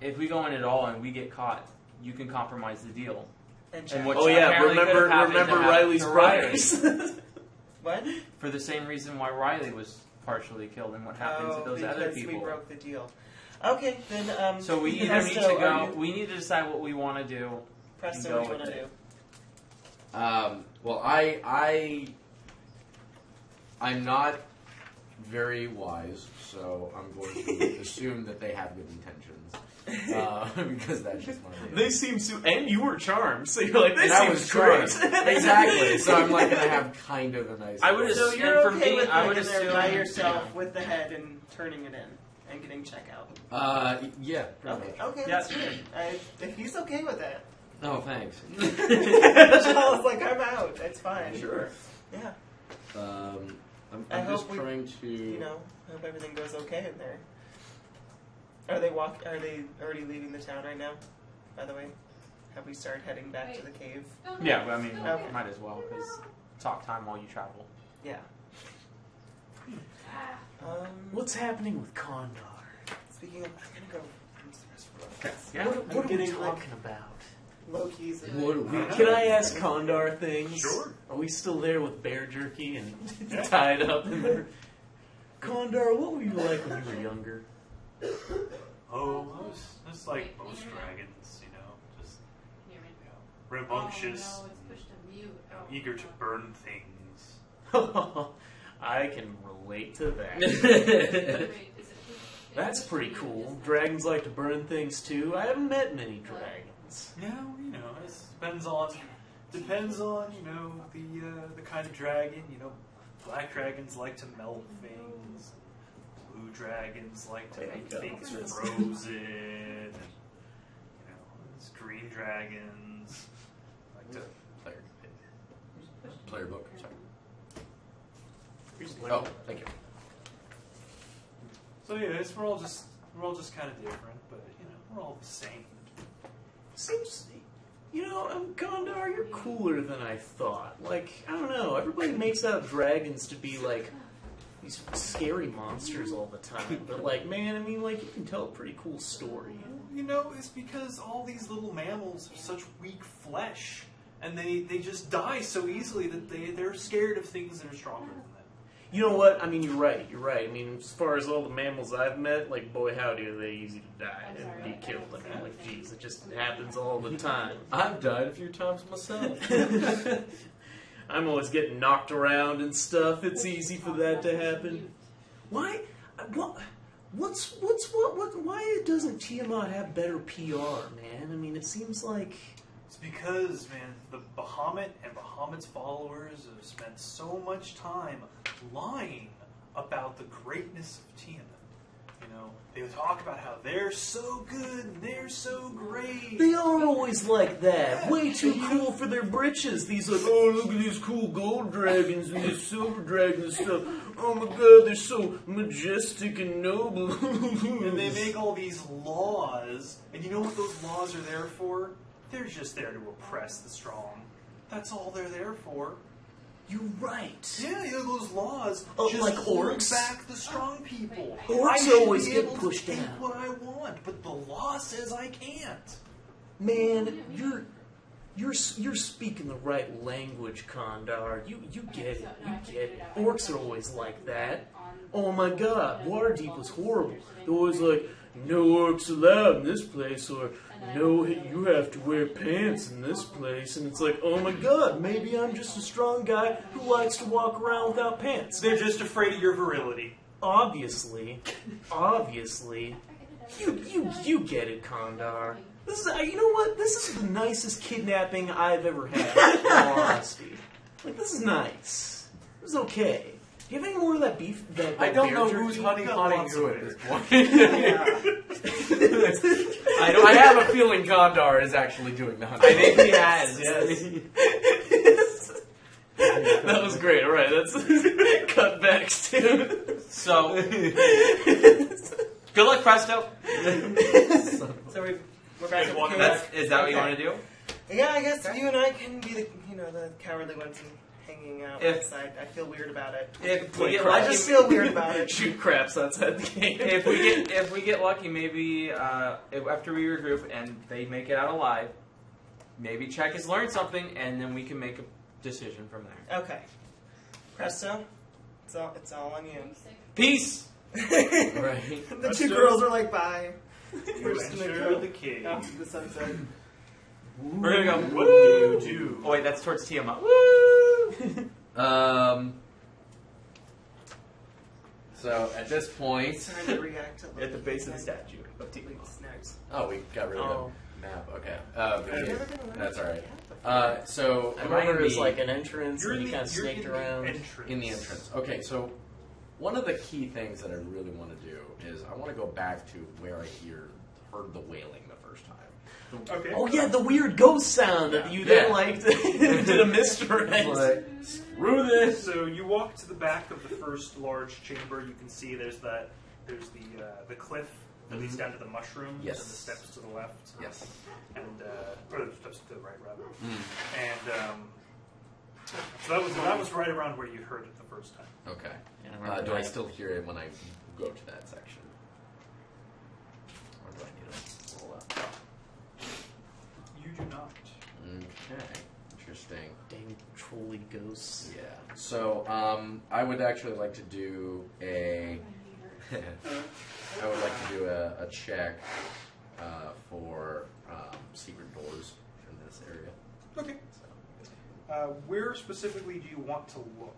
if we go in at all and we get caught, you can compromise the deal. Remember Riley's brothers? What? For the same reason why Riley was partially killed and what happened to those other people. We broke the deal. Okay, then. So we either need to go. We need to decide what we want to do. Preston, what do you want to do? Well, I'm not very wise, so I'm going to assume that they have good intentions. Because that's just my name. They seem and you were charmed, so you're like, I was great. Exactly. So I'm going to have kind of a nice. I would assume. So you're for okay me, with I would there assume by yourself with the head and turning it in and getting checkout. Yeah. Okay, that's good. If he's okay with that. Oh, thanks. I was like, I'm out. It's fine. Sure. Yeah. I'm just trying to. Hope everything goes okay in there. Are they already leaving the town right now? By the way, have we started heading back to the cave? Yeah, I mean, might as well because talk time while you travel. Yeah. What's happening with Condor? Speaking of, I'm gonna go. Yeah. What are we talking about? Loki's. Can I ask Condor things? Sure. Are we still there with bear jerky and tied up in there? Condor, what were you like when you were younger? Oh, I was just like most dragons, just rambunctious, eager to burn things. I can relate to that. That's pretty cool. Dragons like to burn things too. I haven't met many dragons. Yeah, it depends on the kind of dragon. Black dragons like to melt things. Blue dragons like to make things frozen. And, green dragons like to Player book. Sorry. Oh, thank you. So yeah, we're all just kind of different, but we're all the same. Seems, Gondar, you're cooler than I thought. I don't know. Everybody makes out dragons to be these scary monsters all the time. But man, you can tell a pretty cool story. It's because all these little mammals have such weak flesh, and they just die so easily that they're scared of things that are stronger than them. You know what? You're right. As far as all the mammals I've met, boy howdy, are they easy to die and be killed. Geez, it just happens all the time. I've died a few times myself. I'm always getting knocked around and stuff. It's easy for that to happen. Why? Why doesn't Tiamat have better PR, man? It seems like... It's because, man, the Bahamut and Bahamut's followers have spent so much time lying about the greatness of Tiamat. They would talk about how they're so good and they're so great. They are always like that. Way too cool for their britches. These oh, look at these cool gold dragons and these silver dragons and stuff. Oh my god, they're so majestic and noble. And they make all these laws. And you know what those laws are there for? They're just there to oppress the strong. That's all they're there for. You're right. Yeah, those laws just like hold orcs? back the strong people. Orcs always get pushed down. I out. what I want, but the law says I can't. Man, you're speaking the right language, Condar. You get it. You get it. Orcs are always like that. Oh my god, Waterdeep was horrible. They're always like, no orcs allowed in this place, or no, you have to wear pants in this place. And it's like, oh my god, maybe I'm just a strong guy who likes to walk around without pants. They're just afraid of your virility. Obviously. You get it, Condar. This is, you know what? This is the nicest kidnapping I've ever had, in all honesty. This is nice. This is okay. Do you have any more of that beef? I don't know who's honey potting who at this point. I have a feeling Gondar is actually doing the honey. I think he has, yes. That was great. All right, that's cutbacks too. So, good luck, Presto. So we're back at the cave. Is that what you want to do? Yeah, I guess you and I can be the cowardly ones and hanging out outside. I feel weird about it. I just feel weird about it. Shoot craps outside the game. If we get lucky, maybe after we regroup and they make it out alive, maybe Czech has learned something, and then we can make a decision from there. Okay. Presto, it's all on you. Peace. Right. The two girls are like, bye. We're just gonna go the cave. Out to the sunset. We're gonna go. Woo! Oh wait, that's towards Tiamat. Woo! So at this point, Time to react to At the base of the statue of Tiamat. Snacks. oh, we got rid of the map. Okay, that's all right. So I remember it was remind me- like an entrance, and you kind of snaked around. in the entrance. Okay, so one of the key things that I really want to do is I want to go back to where I heard the wailing the first time. Okay. Oh yeah, the weird ghost sound that you then did a mystery. Like, screw this. So you walk to the back of the first large chamber. You can see there's the cliff that leads down to the mushrooms Yes. and the steps to the left. Yes. And or the steps to the right rather. And so that was right around where you heard it the first time. Okay. Yeah, Do I still hear it when I go to that section? Or do I need to roll up? You do not. Okay. Interesting. Dang trolly ghosts. Yeah. So, I would actually like to do a. I would like to do a check for secret doors in this area. Okay. So, Where specifically do you want to look?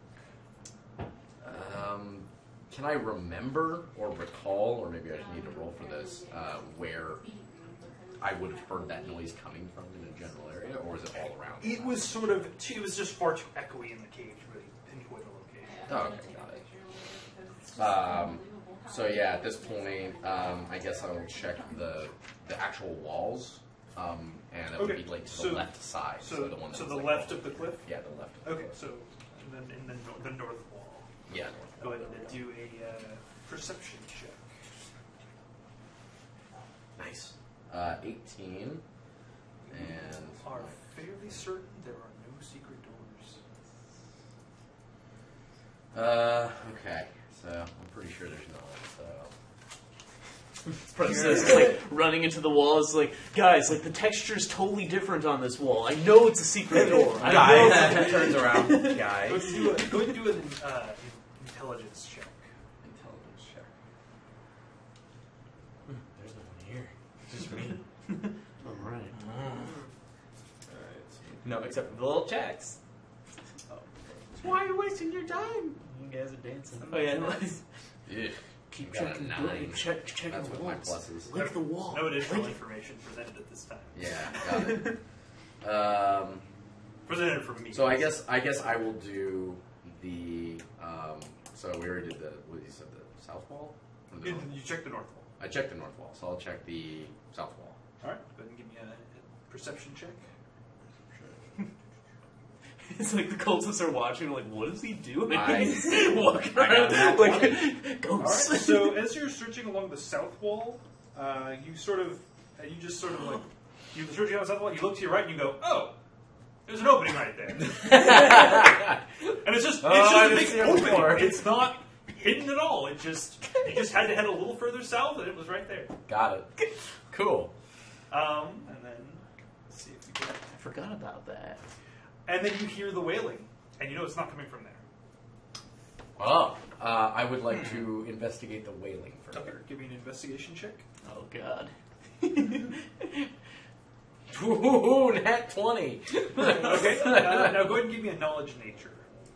can I remember or recall, or maybe I should need to roll for this, where I would have heard that noise coming from in a general area, or was it all around? It was sort of. It was just far too echoey in the cave to really pinpoint the location. Oh, okay, got it. So yeah, at this point, I guess I will check the actual walls, and it would be like to the left side. So the one the like left of the cliff. Yeah, the left. Of the Okay, cliff. so and then in the north wall. Yeah. Go ahead and do a perception check. Nice. 18, and Are fairly certain there are no secret doors. okay. So I'm pretty sure there's not. So Princess like running into the wall is like, guys, like the texture's totally different on this wall. I know it's a secret door. I know Guys, turns around. Go Guys. ahead and do an intelligence check. intelligence check. There's no one here. Just me. All right. No, except for the little checks. Why are you wasting your time? You guys are dancing. Oh yeah, nice. Yeah. Keep Got a checking. 9. Checking That's the with my walls. pluses. Lick the wall. No additional information presented at this time. Yeah, got it. Presented from me. So I guess I will do the. So we already did the. What you said, the south wall. Or the north? You check the north wall. I checked the north wall, so I'll check the south wall. All right. Go ahead and give me a perception check. It's like the cultists are watching, like, what is he doing? Nice. Walking I got around that like All ghosts. right. So as you're searching along the south wall, you just sort of like you're searching on the south wall. You look to your right and you go, oh, there's an opening right there, and it's just I a didn't big see it before. opening. It's not hidden at all. It just you just had to head a little further south, and it was right there. Got it. Cool. And then let's see if you can. I forgot about that. And then you hear the wailing, and you know it's not coming from there. Oh, I would like to investigate the wailing further. Okay, give me an investigation check. Oh, God. Ooh, nat 20. Okay, now go ahead and give me a knowledge nature.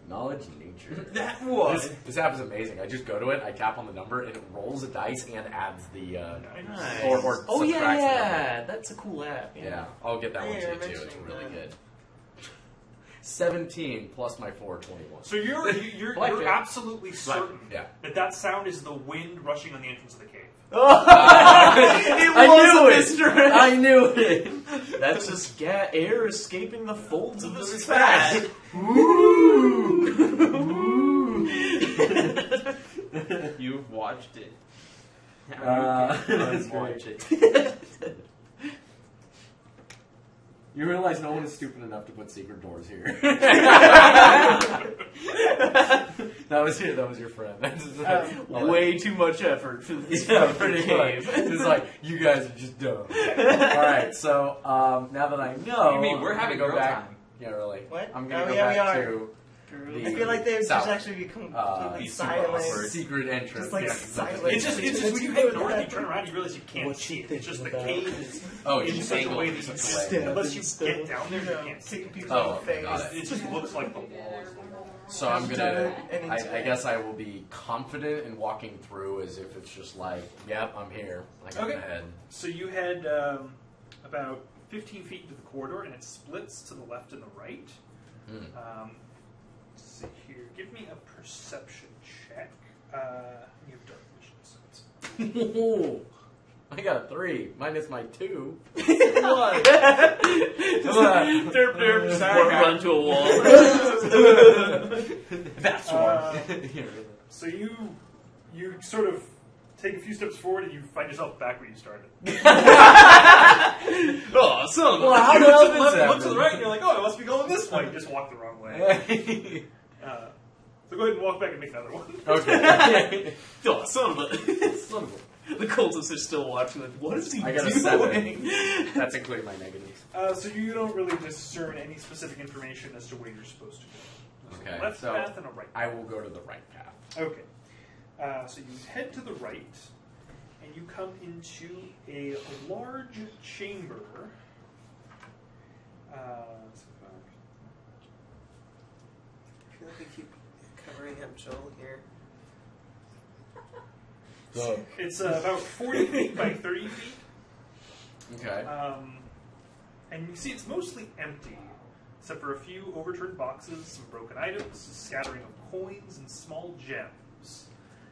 Knowledge nature. That was. This app is amazing. I just go to it, I tap on the number, and it rolls a dice and adds the Nice. or Oh, subtracts the number. yeah. That's a cool app. Yeah, I'll get that one Yeah, too. It's mentioning really that. good. 17 plus my 4, 21. So you're absolutely certain that sound is the wind rushing on the entrance of the cave. I knew it. That's just air escaping the folds of his fat. You've watched it. That's watch it. You realize no one is stupid enough to put secret doors here. That was your friend. Way too much effort for this pretty cave. It's like, you guys are just dumb. Alright, so now that I know... You mean we're having go back. time? Yeah, really. What? I'm going to go back to... I feel like they would just actually be completely silent. Secret entrance. Just like silent. It's just when you head north, you turn around, you realize you can't see it. It's just the cave is in such a way that you just, unless you get down there, you can't see it. It just looks like the wall. So I'm gonna. I guess I will be confident in walking through as if it's just like, yep, I'm here. I got my head. So you head about 15 feet into the corridor, and it splits to the left and the right. Let's see here. Give me a perception check. You have dark vision, so I got a 3 minus my 2. What? Run to a wall. That's one. So you sort of take a few steps forward and you find yourself back where you started. Awesome. Well, how does look to the right and you're like, oh, I must be going this way. You just walk the wrong way. So go ahead and walk back and make another one. Okay. Oh, son of a... The cultists are still watching. Like, what is he doing? I got a 7. That's including my negatives. So you don't really discern any specific information as to where you're supposed to go. Okay. A left path and a right path. I will go to the right path. Okay. So you head to the right, and you come into a large chamber. I feel like we keep covering up Joel here. So, it's about 40 feet by 30 feet. Okay. And you see it's mostly empty, except for a few overturned boxes, some broken items, a scattering of coins, and small gems.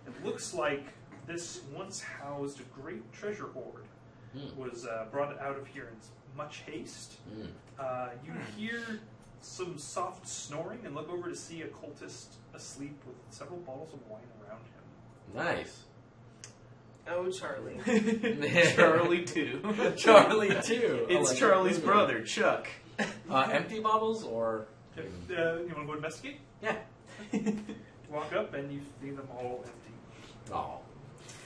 It looks like this once housed a great treasure hoard. Was brought out of here in much haste. You hear some soft snoring and look over to see a cultist asleep with several bottles of wine around him. Nice. Oh, Charlie. Charlie 2. Charlie 2. It's Charlie's brother, Chuck. Empty bottles or... You want to go investigate? Yeah. Walk up and you see them all empty. Oh.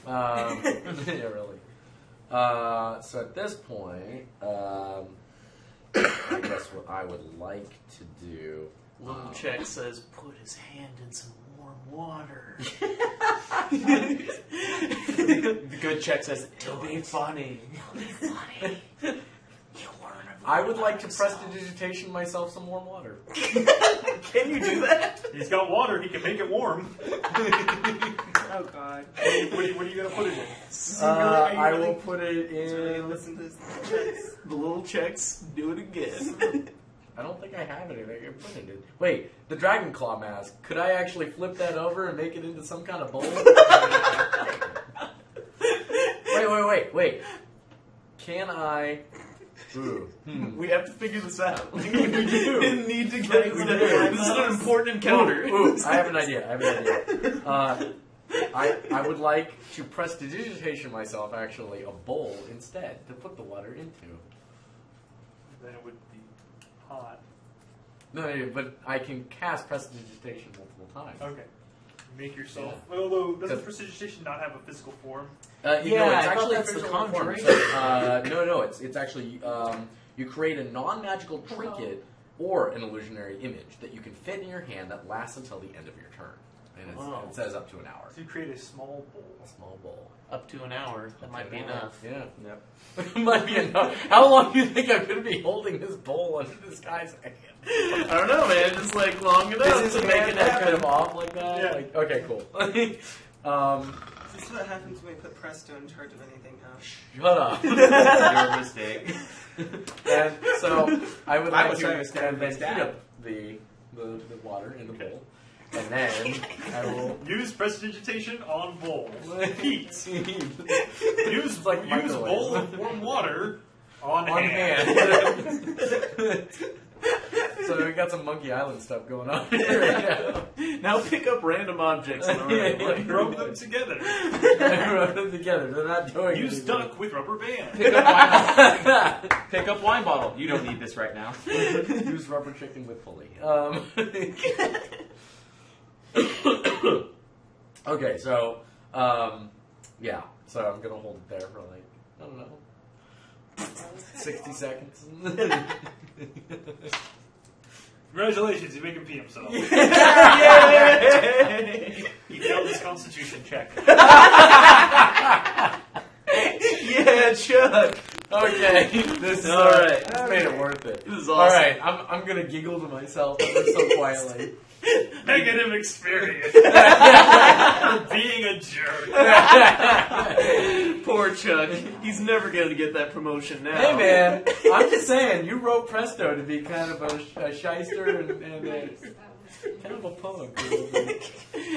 Yeah, really. So at this point, I guess what I would like to do... Little Check says, put his hand in some warm water. The good Check says, it'll be funny. It'll be funny. I would like to prestidigitation myself some warm water. Can you do that? He's got water. He can make it warm. Oh, God. What are you going to put it in? I will put it in... Listen to this checks. The little Checks do it again. I don't think I have anything I can put it in. Wait, the Dragon Claw mask. Could I actually flip that over and make it into some kind of bowl? Wait. Can I... Ooh. We have to figure this out. We do. We need to get it. This is an important encounter. Ooh, I have an idea. I would like to prestidigitation myself, actually, a bowl instead to put the water into. Then it would be hot. No, but I can cast prestidigitation multiple times. Okay. Make yourself... Yeah. Although, doesn't prestidigitation not have a physical form? It's actually that's the conjuring. No, it's actually... you create a non-magical trinket or an illusionary image that you can fit in your hand that lasts until the end of your turn. And it says up to an hour. So you create a small bowl. A small bowl. Up to an hour. That might be enough. Yeah. Yep. Might be enough. How long do you think I'm going to be holding this bowl under this guy's hand? I don't know, man. Just like long enough to make it that kind of off like that? Yeah. Like, okay, cool. This is what happens when we put Presto in charge of anything, huh? Shut up. Your mistake. And so I would like was to trying to stand then by heat stab. up the the water in the bowl. And then I will use prestidigitation on bowl. Heat. use bowl of warm water on hand. So we got some Monkey Island stuff going on here right now. Pick up random objects and rub them together. Rub them together. They're not doing Use duck with rubber band. Pick up wine bottle. You don't need this right now. Use rubber chicken with pulley. Okay, so yeah. So I'm gonna hold it there for like, I don't know, 60 seconds. Congratulations, you make him pee himself. He failed his constitution check. Yeah, Chuck. Okay, this is all right. This made it worth it. This is awesome. All right, I'm gonna giggle to myself so quietly. Negative experience. Being a jerk. Poor Chuck. He's never going to get that promotion now. Hey man, I'm just saying, you wrote Presto to be kind of a shyster and kind of a punk.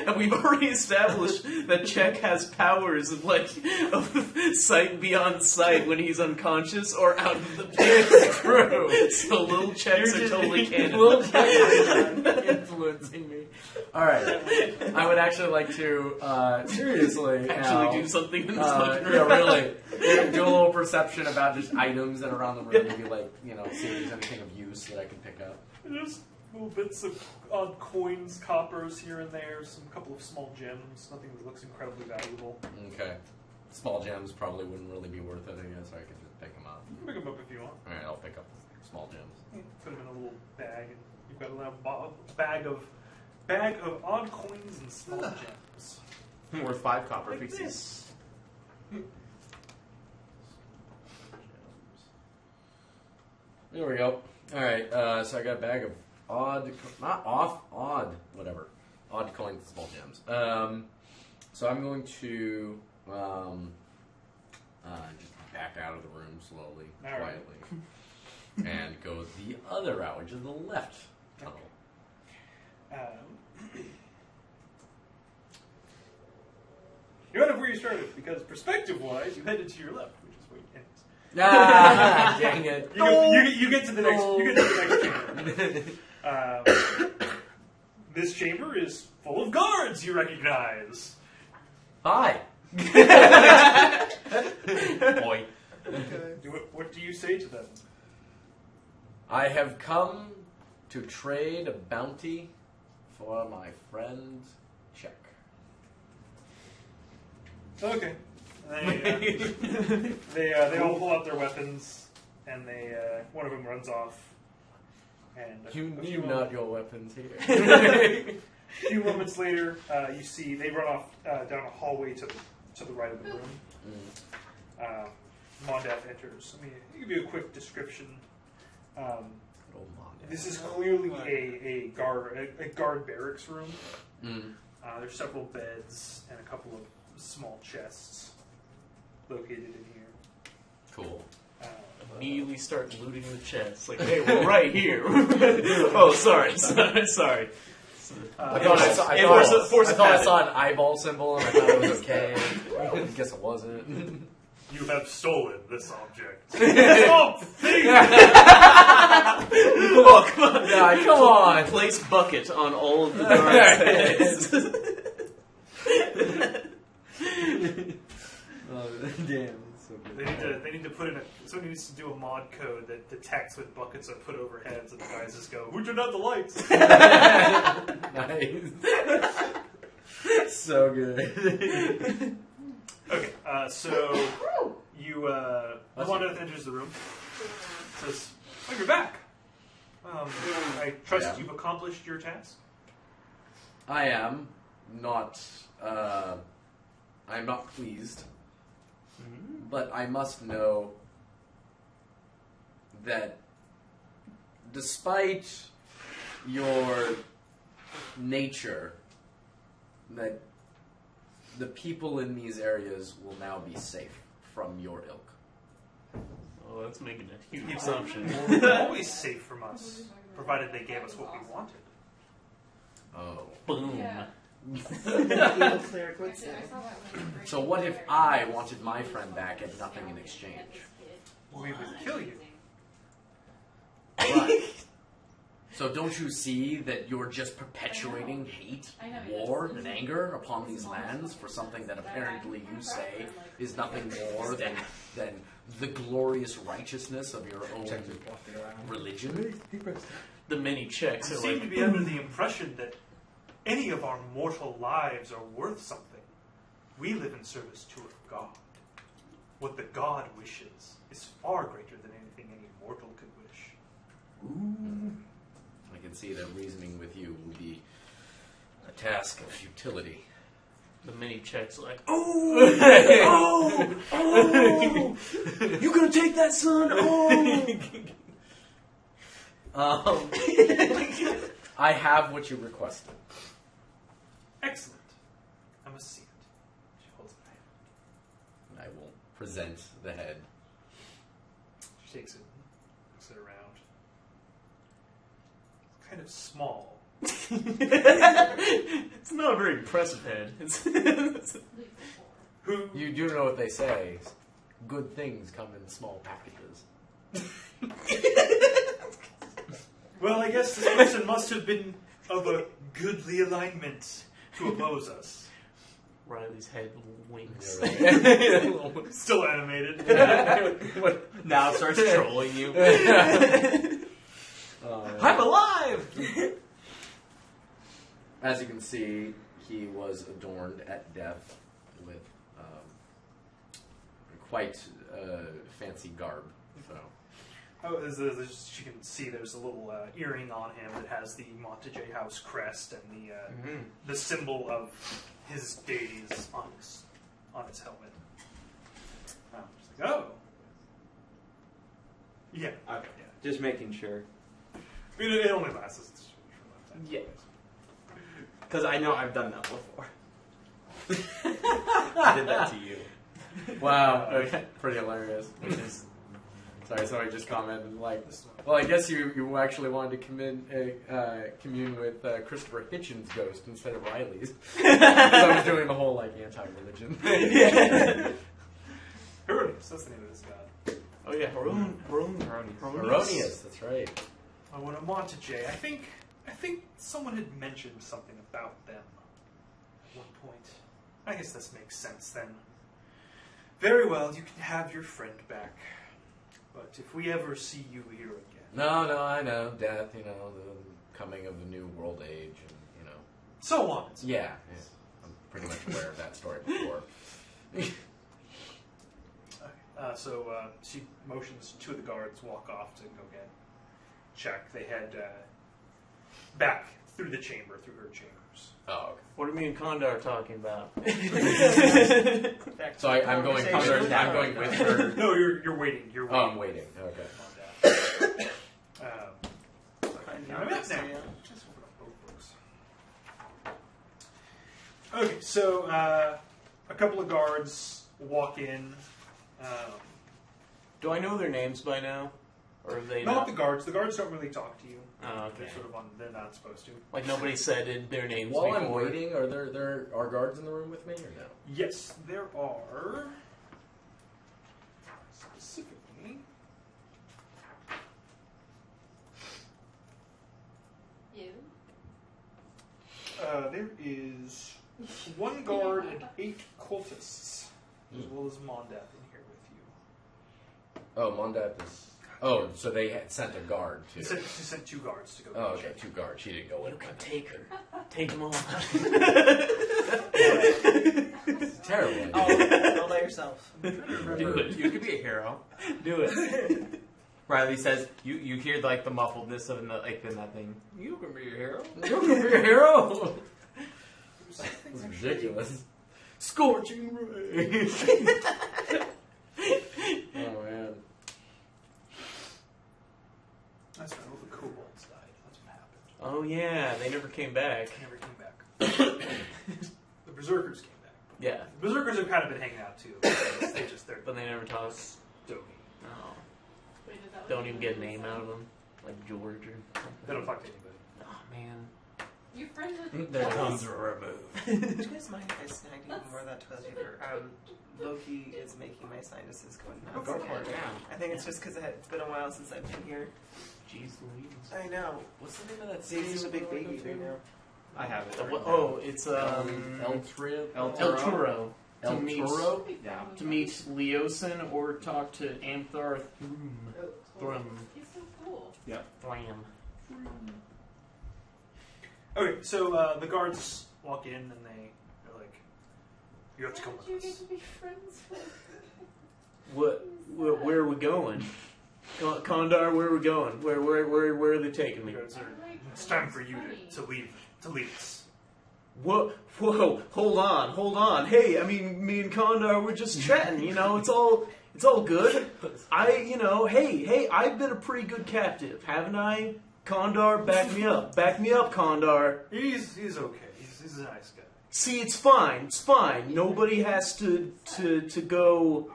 And we've already established that Czech has powers of sight beyond sight when he's unconscious or out of the picture. True. So little Czechs are totally canon. Little Czechs are influencing me. Alright. I would actually like to, seriously do something in this fucking room. Yeah, really. Do a little perception about just items that are around the room. Maybe see if there's anything of use that I can pick up. Just little bits of odd coins, coppers here and there, couple of small gems, nothing that looks incredibly valuable. Okay. Small gems probably wouldn't really be worth it, I guess. I could just pick them up. You can pick them up if you want. Alright, I'll pick up small gems. Put them in a little bag, and you've got a little bag of odd coins and small gems. Worth 5 copper Like pieces. this. There we go. Alright, so I got a bag of odd coins and small gems. So I'm going to just back out of the room slowly, quietly, and go the other route, which is the left tunnel. You're out of where you started, because perspective-wise, you headed to your left, which is where you ended. Ah, dang it! You get to the next. You get to the next chamber. This chamber is full of guards you recognize. Hi. Boy. What do you say to them? I have come to trade a bounty for my friend Czech. Okay. They all pull out their weapons, and one of them runs off. And you need not your weapons here. A few moments later, you see they run off down a hallway to the right of the room. Mondaf enters. Let me give you a quick description. This is clearly a guard barracks room. There's several beds and a couple of small chests located in here. Cool. Immediately start looting the chests. Like, hey, we're right here. Oh, sorry. I thought I saw an eyeball symbol and I thought it was okay. I guess it wasn't. You have stolen this object. Stop! Oh, come on. Yeah, come on. Place bucket on all of the guards' heads. Oh, damn. So good. They need to put in somebody needs to do a mod code that detects when buckets are put over heads, and the guys just go, "Who turned out the lights?" Nice. So good. Okay, so you Mondaf enters the room. Says, "Oh, you're back. I trust you've accomplished your task." I am not. I am not pleased. But I must know that despite your nature, that the people in these areas will now be safe from your ilk. Oh, that's making a huge assumption. They're always safe from us, provided they gave us what we wanted. Oh. Boom. Yeah. Evil cleric would say. So what if I wanted my friend back and nothing in exchange? We would kill you. Right. So don't you see that you're just perpetuating hate, war, and anger upon these lands for something that apparently you say is nothing more than the glorious righteousness of your own religion? The mini checks You are seem like, to be under the impression that any of our mortal lives are worth something. We live in service to a god. What the god wishes is far greater than anything any mortal could wish. Ooh. I can see that reasoning with you would be a task of futility. the mini checks like, Oh! Oh! You gonna take that, son? Oh! I have what you requested. Excellent. I must see it. She holds it. And I will present the head. She takes it, looks it around. It's kind of small. it's not a very impressive head. Who? You do know what they say. Good things come in small packages. Well, I guess this person must have been of a goodly alignment to oppose us. Riley's head winks. Still animated. Now starts trolling you. I'm alive! As you can see, he was adorned at death with quite fancy garb. So. Oh, as you can see, there's a little earring on him that has the Montague House crest and the symbol of his deities on his helmet. Just like, oh, yeah, Okay. Just making sure. It only lasts us for a long time. Yeah. Because I know I've done that before. I did that to you. Wow, okay. Pretty hilarious. Sorry, somebody just commented, like, well, I guess you actually wanted to commune with Christopher Hitchens' ghost instead of Riley's. Because I was doing the whole, like, anti-religion. Herodias, that's the name of this god. Oh yeah, Erroneous, that's right. Oh, when a Montague, I think someone had mentioned something about them at one point. I guess this makes sense then. Very well, you can have your friend back. But if we ever see you here again... No, I know. Death, the coming of the new world age, and, So on. Yeah. I'm pretty much aware of that story before. So she motions two of the guards walk off to go get check. They head back through the chamber, through her chambers. Oh, okay. What are me and Condor talking about? So I'm going with her. No, you're waiting. You're waiting. Oh, I'm waiting. Okay. Okay, so a couple of guards walk in. Do I know their names by now? Or have they Not the guards. The guards don't really talk to you. Oh, okay. They're sort of they're not supposed to. Like nobody said their names While before. I'm waiting, are there guards in the room with me or no? Yes, there are. Specifically. You? There is one guard and 8 cultists, as well as Mondath in here with you. Oh, Mondath is... Oh, so they had sent a guard too. She sent 2 guards to go. Oh, okay, 2 guards. She didn't go with You me. can take her. Take them all. Terrible. All by yourself. Do it. You could be a hero. Do it. Riley says, you hear like the muffledness of in that thing. You can be a hero. You can be a hero. It's ridiculous. Scorching ray. Oh man. That's right. All the kobolds died. That's what happened. Oh yeah, they never came back. They never came back. The berserkers came back. Yeah, The berserkers have kind of been hanging out too. They're but they never talk. stokey. No. Wait, is that Don't what even you get a did? name out of them, like George or something. They don't talk to anybody. Oh man. You Their tongues were removed. Do you guys mind if I snagged even more of that toilet paper? Loki is making my sinuses go nuts. Go for it, yeah. I think it's just because it's been a while since I've been here. Jeez Louise. I know. What's the name of that Daisy's city? a big baby right now. I have it. It's El Trio? El Turo. El Turo? Yeah. To meet Leosin or talk to Amthar Thrum. He's so cool. Yeah. Thram. Okay, so the guards walk in and they're like, "You have to come How did you with get us." to be friends with? Where are we going? Kondar, where are we going? Where are they taking The me? guards are, "It's time for you to leave us." Whoa, hold on. Hey, I mean, me and Kondar were just chatting, it's all good. Hey, I've been a pretty good captive, haven't I? Kondar, back me up, Kondar. He's okay. He's a nice guy. See, it's fine. Nobody has to go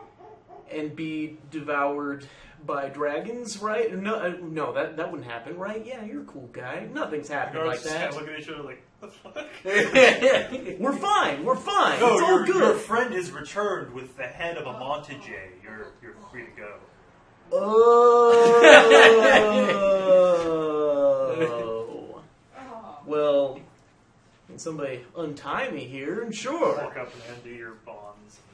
and be devoured by dragons, right? No, that wouldn't happen, right? Yeah, you're a cool guy. Nothing's The happening like guards just kind that. of look at each other like, "What the fuck?" We're fine. No, It's all your good. friend is returned with the head of a Montague. You're free to go. Oh. Well, can somebody untie me here? And sure. Walk up and undo your bonds. And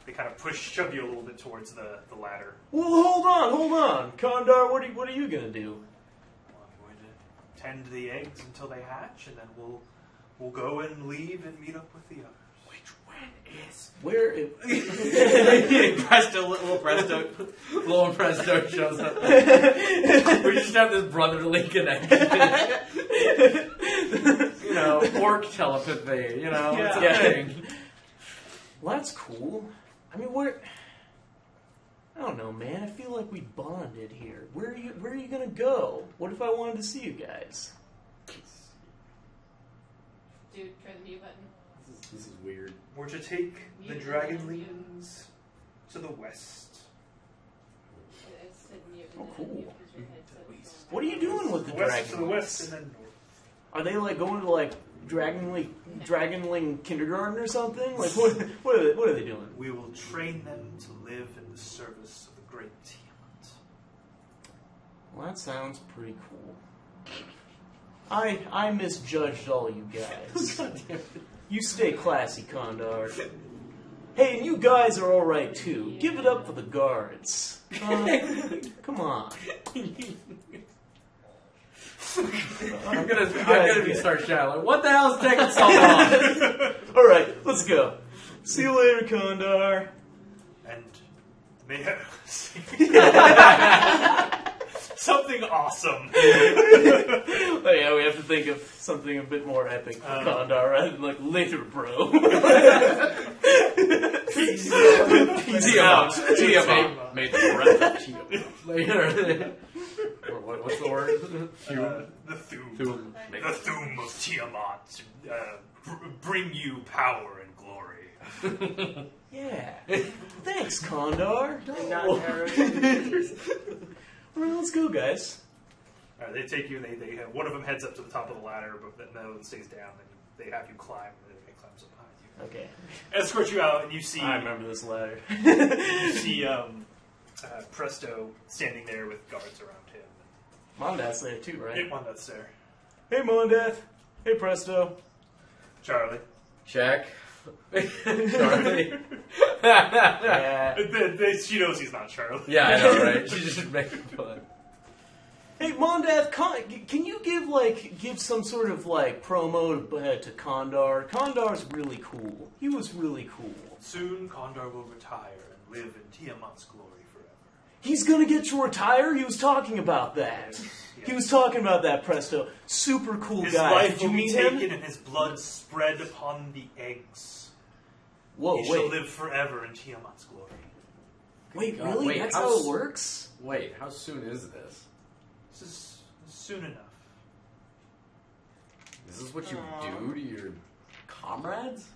they kind of shove you a little bit towards the ladder. Well, hold on. Kondar, what are you gonna do? Well, I'm going to tend the eggs until they hatch, and then we'll go and leave and meet up with the others. Where? Little Presto shows up. We just have this brotherly connection. Orc telepathy, it's a thing. Well, that's cool. I mean, I don't know, man. I feel like we bonded here. Where are you gonna go? What if I wanted to see you guys? Dude, try the mute button. This is weird. We're to take the Dragonlings to the west. It said mute. Oh, and then cool. mute because your headset's What are you doing with the West to the dragons? west and then north. Are they like going to like Dragonling kindergarten or something? Like what are they doing? We will train them to live in the service of the great Tiamat. Well, that sounds pretty cool. I misjudged all you guys. You stay classy, Kondar. Hey, and you guys are alright too. Give it up for the guards. Come on. I'm gonna start shouting. What the hell is taking so long? Alright, let's go. See you later, Kondar. And may something awesome. Oh yeah, we have to think of something a bit more epic for Kondar rather than like later, bro. Tiamat. Made the breath of Tiamat. Later. What's the word? The Thum. The Thum of Tiamat. Bring you power and glory. Yeah. Thanks, Kondar. And not arrows. Well, let's go, guys. They take you, and they have, one of them heads up to the top of the ladder, but then the other one stays down, and they have you climb, and they climbs up behind you. Okay. Escort you out, and you see I remember this ladder. you see Presto standing there with guards around him. Mondath's there too, right? Hit one that's there. Hey, Mondath. Hey, Presto. Charlie. Check. Charlie. Yeah. She knows he's not Charlie. Yeah, I know, right? She's just making fun. Hey, Mondath, can you give some sort of promo to Kondar? Kondar's really cool. He was really cool. Soon, Kondar will retire and live in Tiamat's glory forever. He's gonna get to retire? He was talking about that. Yes. He was talking about that, Presto. Super cool His guy. life Did you will be meet taken him? and his blood spread upon the eggs. Whoa, He shall wait. live forever in Tiamat's glory. Wait, God, really? wait, That's how how it s- works? Wait, how soon is this? This is soon enough. Is this what you do to your comrades?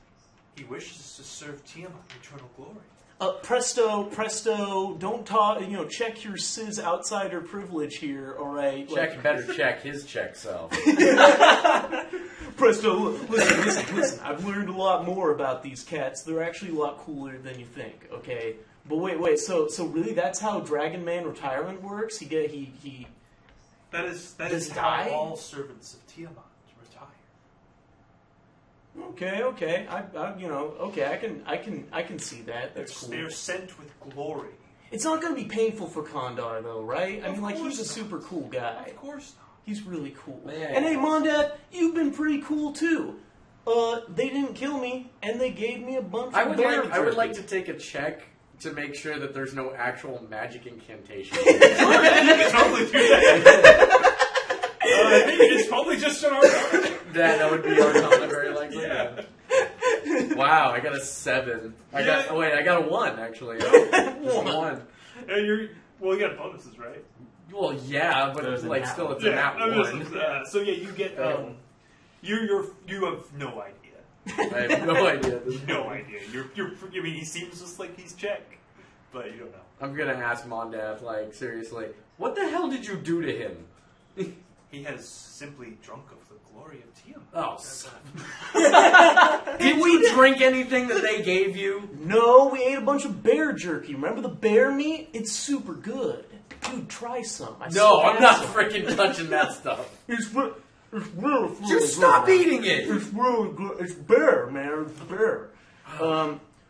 He wishes to serve Tiamat in eternal glory. Presto, don't talk, check your cis outsider privilege here, alright? Better check his check self. Presto, listen. I've learned a lot more about these cats. They're actually a lot cooler than you think. Okay, but wait. So really, that's how Dragon Man retirement works. He. That is how all servants of Tiamat retire. Okay. I can see that. That's cool. They're sent with glory. It's not going to be painful for Kondar, though, right? I mean, like, he's a super cool guy. Of course not. He's really cool. Man. And hey, Mondath, you've been pretty cool, too. They didn't kill me, and they gave me a bunch of bear I would like to take a check to make sure that there's no actual magic incantation. You can totally do that. I think it's probably just an Arcana. That would be Arcana, very likely. Yeah. Wow, I got a 7. I got a 1, actually. Oh, just a 1. And you got bonuses, right? Well, yeah, but it's like still it's a nat 1. So yeah, you get you have no idea. I have no idea. No idea. I mean, he seems just like he's Czech, but you don't know. I'm gonna ask Mondath, like, seriously, what the hell did you do to him? He has simply drunk of the glory of Tiamat. Oh, son of Did we drink anything that they gave you? No, we ate a bunch of bear jerky. Remember the bear meat? It's super good. Dude, try some. No, I'm not freaking touching that stuff. It's really Just stop eating it! It's really good. It's bear, man. It's bear.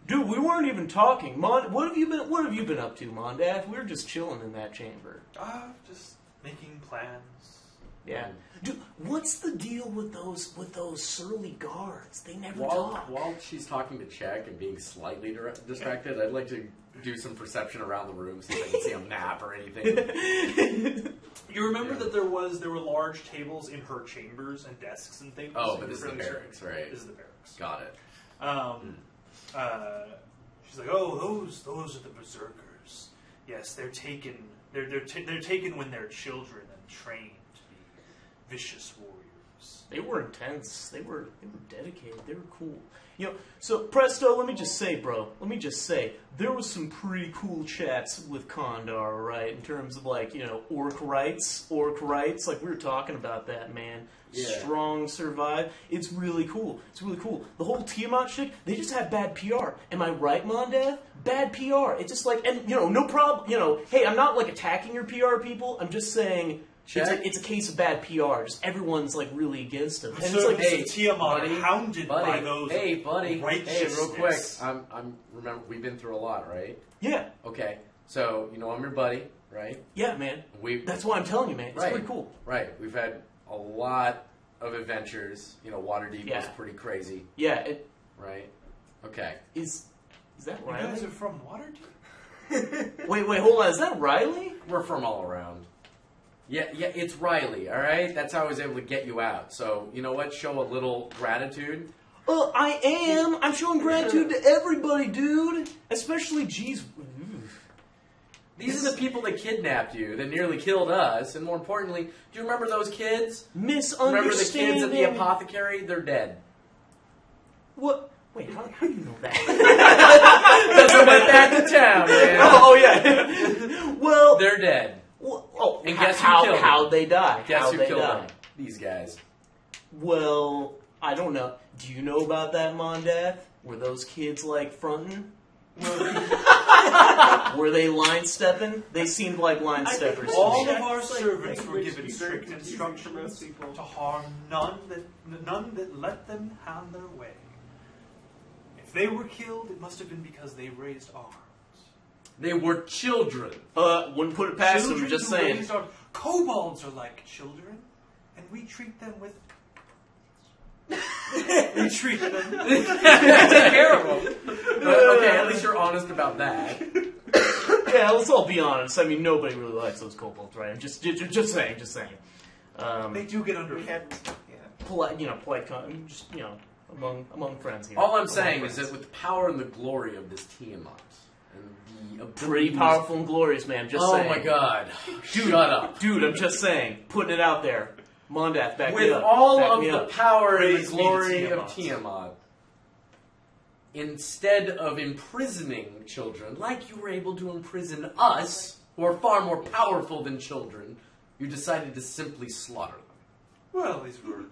Dude, we weren't even talking. What have you been up to, Mondath? We were just chilling in that chamber. Just making plans. Yeah. Dude, what's the deal with those surly guards? They never talk. While she's talking to Czech and being slightly distracted, I'd like to do some perception around the room, see if I can see a map or anything. You remember that there were large tables in her chambers and desks and things? Oh, but this is the barracks, right? This is the barracks. Got it. She's like, oh, those are the berserkers. Yes, they're taken. They're taken when they're children and trained to be vicious warriors. They were intense. They were dedicated. They were cool. You know, so Presto, let me just say, there was some pretty cool chats with Kondar, right? In terms of like, orc rights, like we were talking about that, man. Yeah. Strong survive. It's really cool. The whole Tiamat shit, they just had bad PR. Am I right, Mondath? Bad PR. It's just like, and no problem. Hey, I'm not like attacking your PR people. I'm just saying. It's a case of bad PR. Just everyone's like really against him. And so it's like, hey, Tiamat hounded by those. Hey, real quick. I'm remember we've been through a lot, right? Yeah. Okay. So I'm your buddy, right? Yeah, man. That's why I'm telling you, man. It's pretty cool. Right. We've had a lot of adventures. Waterdeep was pretty crazy. Yeah. Right. Okay. Is that You Riley? guys are from Waterdeep? Wait, hold on. Is that Riley? We're from all around. Yeah, it's Riley, all right? That's how I was able to get you out. So, you know what? Show a little gratitude. I am. I'm showing gratitude to everybody, dude. Especially, geez. These are the people that kidnapped you, that nearly killed us, and more importantly, do you remember those kids? Misunderstanding. Remember the kids at the apothecary? They're dead. What? Wait, how do you know that? Because I went back to town, man. Oh, yeah. Well... They're dead. Well, and guess who killed them? How'd they die? Guess who killed them? These guys. Well, I don't know. Do you know about that, Mondath? Were those kids, like, fronting? Were they line stepping? They seemed like line steppers. All of our servants were given strict instructions to harm none that let them have their way. If they were killed, it must have been because they raised arms. They were children. Wouldn't put it past them, just saying. Kobolds are like children, and we treat them with... we treat them... Take care of them. Okay, at least you're honest about that. Yeah, let's all be honest. I mean, nobody really likes those kobolds, right? I'm just saying. They do get under... Polite, just, among friends here. All I'm saying is that with the power and the glory of this Tiamat, pretty powerful and glorious, man. Just saying. Oh my god. Dude, shut up. Dude, I'm just saying. Putting it out there. Mondath, back me up. With all back of me the up. power and Praise the glory be to of Tiamat, instead of imprisoning children, like you were able to imprison us, who are far more powerful than children, you decided to simply slaughter them. Well, these were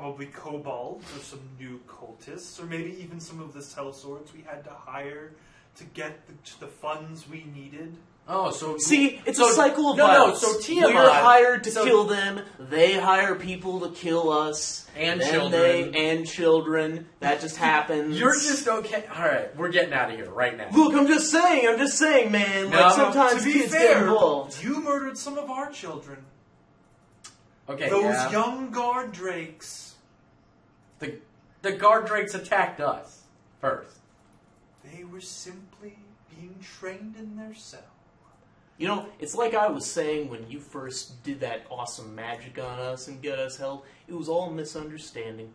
probably kobolds or some new cultists, or maybe even some of the sellswords we had to hire to get the funds we needed. Oh, so see, it's a cycle of violence. So Tiamat, we're hired to kill them. They hire people to kill us, and children, and children. That just happens. You're just okay. All right, we're getting out of here right now. Look, I'm just saying, man. Like sometimes kids get involved. You murdered some of our children. Okay, those young guard drakes. The guard drakes attacked us first. They were simply being trained in their cell. You know, it's like I was saying when you first did that awesome magic on us and got us held. It was all misunderstanding.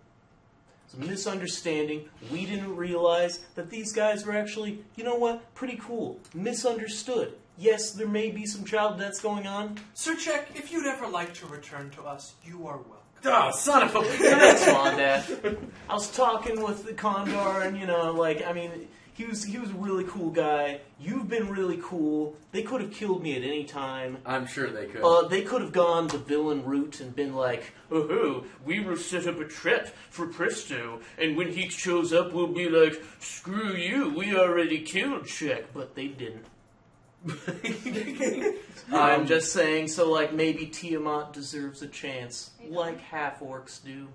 It's a misunderstanding. We didn't realize that these guys were actually, you know what, pretty cool. Misunderstood. Yes, there may be some child deaths going on. Sir Check, if you'd ever like to return to us, you are welcome. Oh, son of a bitch! Come on, Dad. I was talking with the Condor, and he was a really cool guy. You've been really cool. They could have killed me at any time. I'm sure they could. They could have gone the villain route and been like, "Oh, we will set up a trap for Presto, and when he shows up, we'll be like, screw you, we already killed Check," but they didn't. I'm just saying, so like maybe Tiamat deserves a chance, like half-orcs do.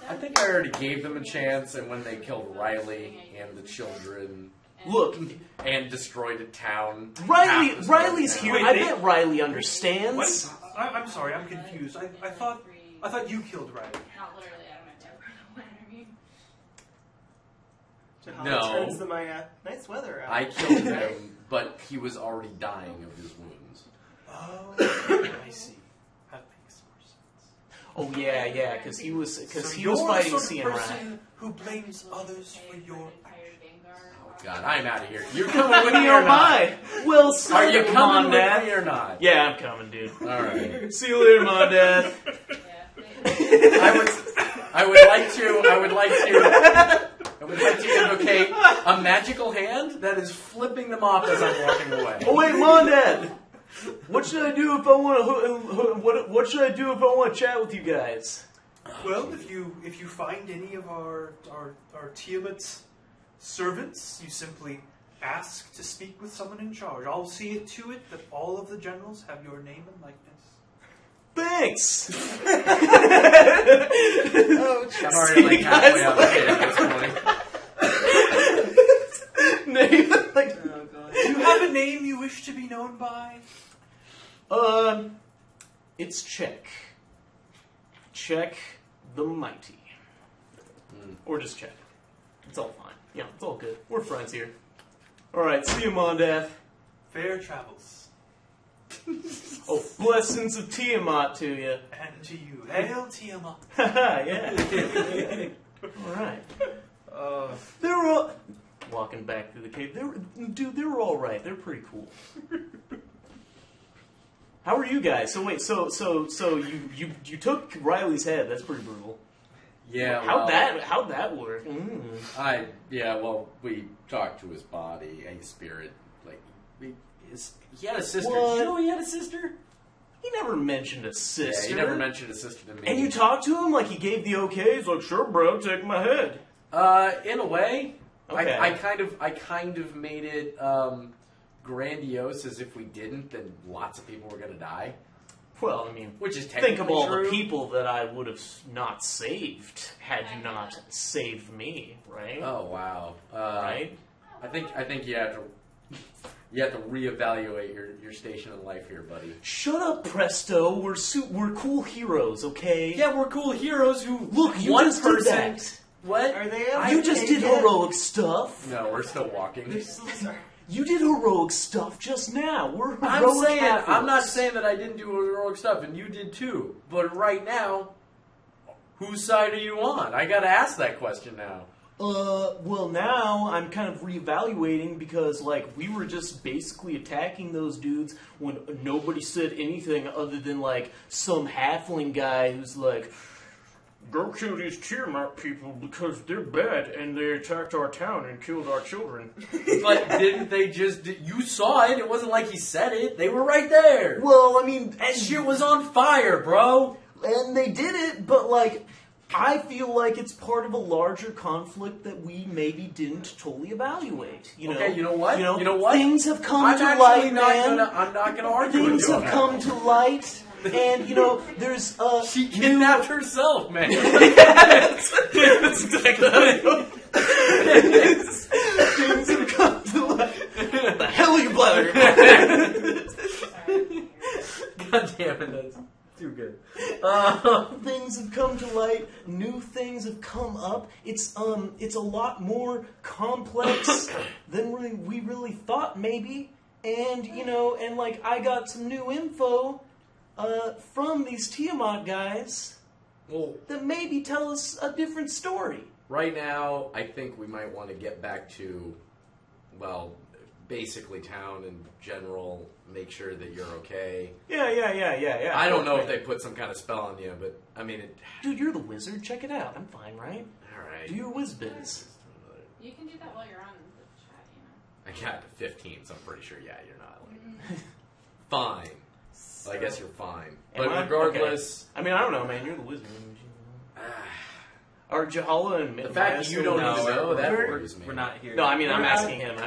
I think I already gave them a chance, and when they killed Riley and the children, and destroyed a town. Riley's here. I bet Riley understands. What? I'm sorry, I'm confused. I thought you killed Riley. Not literally. I don't know. No. Turns the nice weather out. I killed him, but he was already dying of his wounds. Oh, I see. That makes more sense. Oh yeah, because he was fighting CMRI. Who blames others for your actions? Oh God, I'm out of here. You're coming with me or Oh not? my! Well, are you coming with Dad? me or not? Yeah, I'm coming, dude. All right. See you later, Mom, Dad. I would like to invocate a magical hand that is flipping them off as I'm walking away. Oh wait, Mom, Dad. What should I do if I want what should I do if I want to chat with you guys? Well, if you find any of our Tiamat's servants, you simply ask to speak with someone in charge. I'll see it to it that all of the generals have your name and likeness. Thanks. I'm already like halfway out the name, oh God. Do you have a name you wish to be known by? It's Check. Check the Mighty. Or just Check. It's all fine. Yeah, it's all good. We're friends here. Alright, see you, Mondath. Fair travels. Oh, blessings of Tiamat to you. And to you. Hail Tiamat. Yeah. Alright. They were all... Walking back through the cave. They were all right. They're pretty cool. How are you guys? So wait, so you took Riley's head. That's pretty brutal. Yeah. How'd that work? We talked to his body, his spirit. He had a sister. What? Did you know he had a sister? He never mentioned a sister. Yeah, he never mentioned a sister to me. And you talked to him like he gave the okay. He's like, "Sure, bro, take my head." In a way, okay. I kind of made it grandiose, as if we didn't, then lots of people were going to die. Well, I mean, which is think of all true. the people that I would have not saved had you not saved me, right? Oh wow! Right? I think you have to reevaluate your station in life here, buddy. Shut up, Presto. We're cool heroes, okay? Yeah, we're cool heroes who look. You one just person. Did that. What are they? You just did heroic stuff. No, we're still walking. You did heroic stuff just now. We're heroic. I'm not saying that I didn't do heroic stuff, and you did too. But right now, whose side are you on? I got to ask that question now. Well, now I'm kind of reevaluating because, like, we were just basically attacking those dudes when nobody said anything other than, like, some halfling guy who's like, "Go kill these Tiamat people because they're bad and they attacked our town and killed our children." But didn't they just... You saw it. It wasn't like he said it. They were right there. Well, I mean... That shit was on fire, bro. And they did it, but like, I feel like it's part of a larger conflict that we maybe didn't totally evaluate. You know? Okay, you know what? You know, You know what? Things have come I'm to actually light, not man. I'm not gonna argue with Things you. have come to light, and you know, there's She kidnapped herself, man. That's exactly how things have come to light. The hell are you blathering? God damn it, that's too good. Things have come to light. New things have come up. It's a lot more complex than we really thought, maybe. And you know, and like I got some new info from these Tiamat guys that maybe tell us a different story. Right now, I think we might want to get back to, well, basically town in general. Make sure that you're okay. Yeah. I don't know if they put some kind of spell on you, but I mean, Dude, you're the wizard. Check it out. I'm fine, right? All right. Do your whiz biz. You can do that while you're on the chat, you know. I got to 15, so I'm pretty sure. Yeah, you're not. Like, fine. Well, I guess you're fine. But regardless, okay. I mean, I don't know, man. You're the wizard. Are Jahala and the fact that you don't even know that worries me. We're not here. No, I mean, I'm asking him.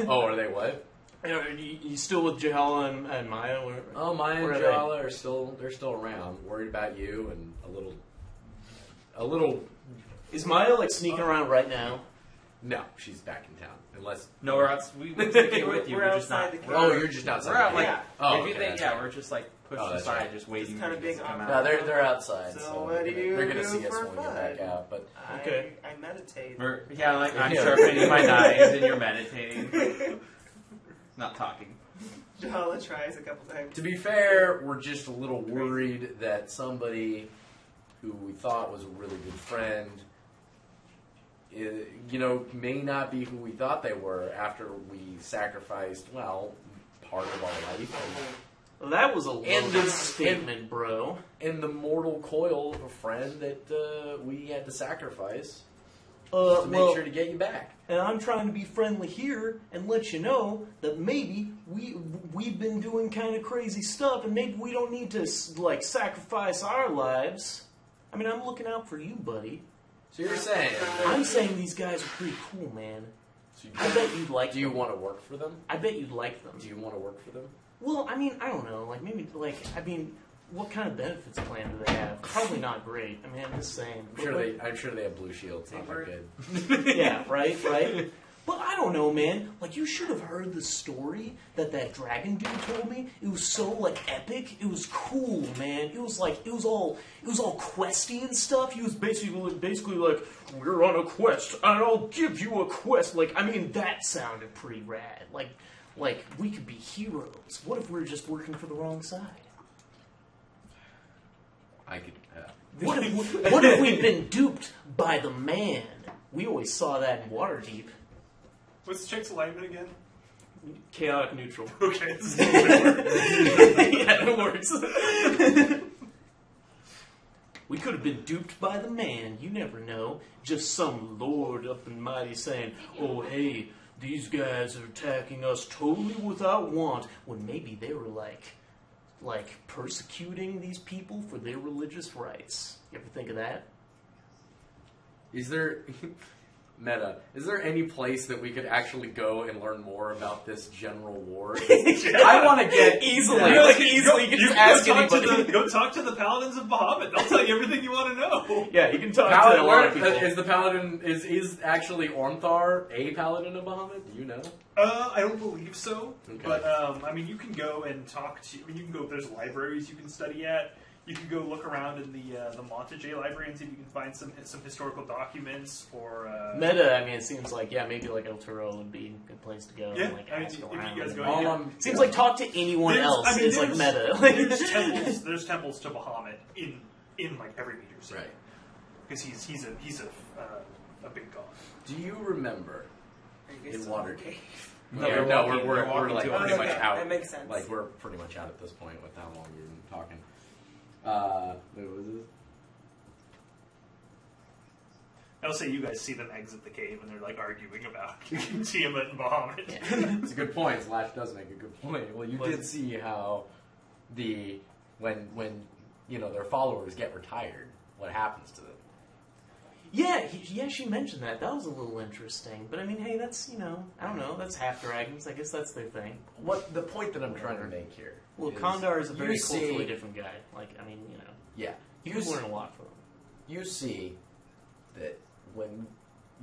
Oh, are they what? Are you still with Jahala and Maya? Oh, Maya and Jahala are still around. Worried about you and a little. Is Maya like sneaking around right now? No, she's back in town. Unless no, we're out. We with you. We're just not. Oh, you're just outside. We're out. Like, oh, if you think, we're just like pushed aside, right. just waiting kind for of you to come out. No, they're outside, so what do you they're gonna do see us for when we get back out. But okay, I meditate. I'm sharpening my knives, and you're meditating, not talking. Jahala tries a couple times. To be fair, we're just a little worried that somebody who we thought was a really good friend, may not be who we thought they were after we sacrificed, part of our life. Well, that was a loaded statement, bro. And the mortal coil of a friend that we had to sacrifice to make sure to get you back. And I'm trying to be friendly here and let you know that maybe we've been doing kind of crazy stuff, and maybe we don't need to like sacrifice our lives. I mean, I'm looking out for you, buddy. So you're saying? I'm saying these guys are pretty cool, man. I bet you'd like them. Do you want to work for them? I bet you'd like them. Do you want to work for them? Well, I mean, I don't know. Like, maybe, what kind of benefits plan do they have? Probably not great. I mean, I'm just saying. I'm sure they have blue shields. Not that good. Yeah, right? But I don't know, man. Like, you should have heard the story that dragon dude told me. It was so, like, epic. It was cool, man. It was all questy and stuff. He was basically like, we're on a quest, and I'll give you a quest. Like, I mean, that sounded pretty rad. Like, we could be heroes. What if we're just working for the wrong side? I could. What if we've been duped by the man? We always saw that in Waterdeep. What's the chick's alignment again? Chaotic neutral. Okay. Yeah, it works. We could have been duped by the man. You never know. Just some lord up and mighty saying, oh, hey, these guys are attacking us totally without want, when maybe they were like persecuting these people for their religious rights. You ever think of that? Is there... Meta, is there any place that we could actually go and learn more about this general war? I want to get easily. You can just ask anybody. Go talk to the paladins of Bahamut. They'll tell you everything you want to know. Yeah, you can talk to a lot of people. Is the paladin is actually Ornthar a paladin of Bahamut? Do you know? I don't believe so. Okay. But I mean, you can go and talk to. I mean, you can go. There's libraries you can study at. You can go look around in the Montague library and see if you can find some historical documents or... Meta, I mean, it seems like, maybe like El Toro would be a good place to go yeah, and ask around. If you guys go, seems like talk to anyone else is like meta. There's temples to Bahamut in like every major city. Right. Because he's a big god. Do you remember in Waterdeep? No, we're like pretty much out. That makes sense. Like we're pretty much out at this point with how long we've been talking. What was it? I'll say you guys see them exit the cave and they're like arguing about Tiamat and Bahamut. Yeah. It's a good point. Slash does make a good point. Well, you did see how when their followers get retired, what happens to them? Yeah, she mentioned that. That was a little interesting. But I mean, hey, that's, I don't know, that's half dragons. I guess that's their thing. The point that I'm trying to make here. Well, Kondar is a very culturally different guy. Like, I mean, Yeah. You can learn a lot from him. You see that when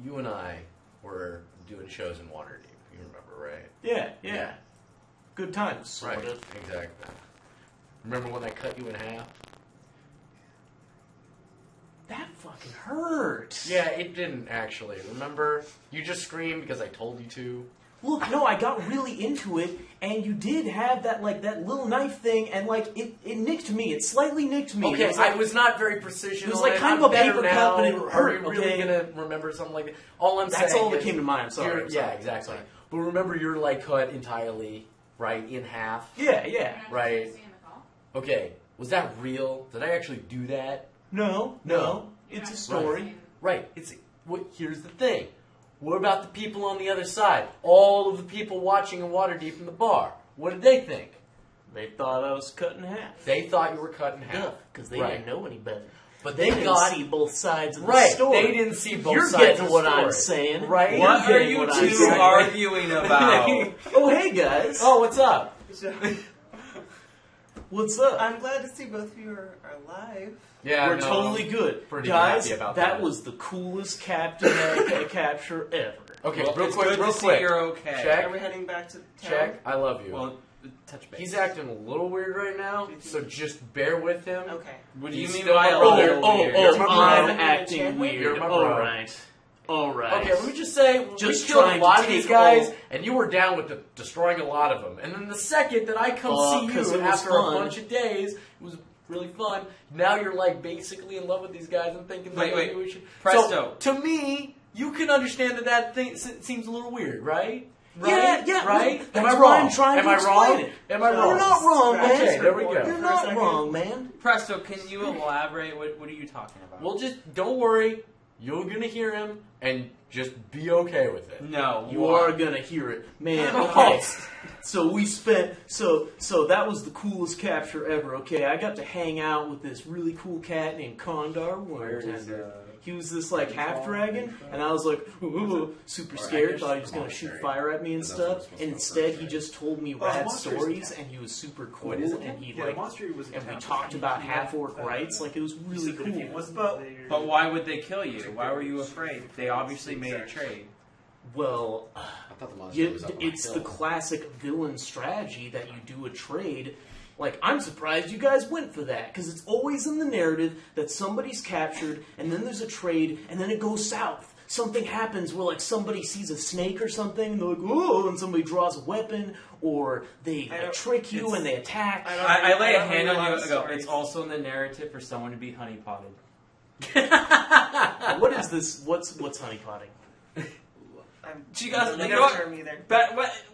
you and I were doing shows in Waterdeep, you remember, right? Yeah. Good times, sort right, of. Exactly. Remember when I cut you in half? That fucking hurt. Yeah, it didn't actually. Remember? You just screamed because I told you to. Look, no, I got really into it, and you did have that little knife thing, and it nicked me. It slightly nicked me. Okay, I was not very precision. It was like kind of a paper cut, but it hurt. Are you really gonna remember something like that? That's all that came to mind. I'm sorry. Yeah, exactly. But remember, you're cut entirely, right, in half. Yeah. Right. Okay, was that real? Did I actually do that? No. It's a story. Right. Here's the thing. What about the people on the other side? All of the people watching in Waterdeep in the bar. What did they think? They thought I was cut in half. They thought you were cut in half. Because they didn't know any better. But they didn't see both sides of the story. They didn't see both You're sides getting of the what story. I'm saying. Right? What are you two arguing about? Oh, hey, guys. Oh, what's up? What's up? I'm glad to see both of you are alive. Yeah, we're totally good. Guys, happy about that was the coolest Captain America capture ever. Okay, well, real quick. You're okay. Check. Are we heading back to town? Check. I love you. Well, touch base. He's acting a little weird right now, so just bear with him. Okay. What do you mean by a little weird? I'm acting weird. You're my bro. All right. Okay, let me just say, just we killed a lot of these guys, and you were down with destroying a lot of them. And then the second that I come see you after a bunch of days, it was really fun. Now you're basically in love with these guys and thinking that maybe we should. Presto. So, to me, you can understand that thing seems a little weird, right? Yeah. Right? Am I wrong? I'm trying to explain it. Am I wrong? You're not wrong, man. Okay, there we go. You're not wrong, man. Presto, can you elaborate? What are you talking about? Well, just don't worry. You're gonna hear him, and just be okay with it. No, you are gonna hear it, man. Okay, so we spent so that was the coolest capture ever. Okay, I got to hang out with this really cool cat named Kondar Wartender. He was this half dragon, and I was super scared. Thought he was gonna shoot fire at me and stuff. And instead, he just told me rad stories, and he was super cool. And he and we talked about half orc rights. It was really cool. But why would they kill you? Why were you afraid? They obviously made a trade. Well, it's the classic villain strategy that you do a trade. I'm surprised you guys went for that, because it's always in the narrative that somebody's captured, and then there's a trade, and then it goes south. Something happens where, somebody sees a snake or something, and they're oh, and somebody draws a weapon, or they trick you and they attack. I lay a hand on you and go, it's also in the narrative for someone to be honeypotted. What is this? What's honeypotting? She goes,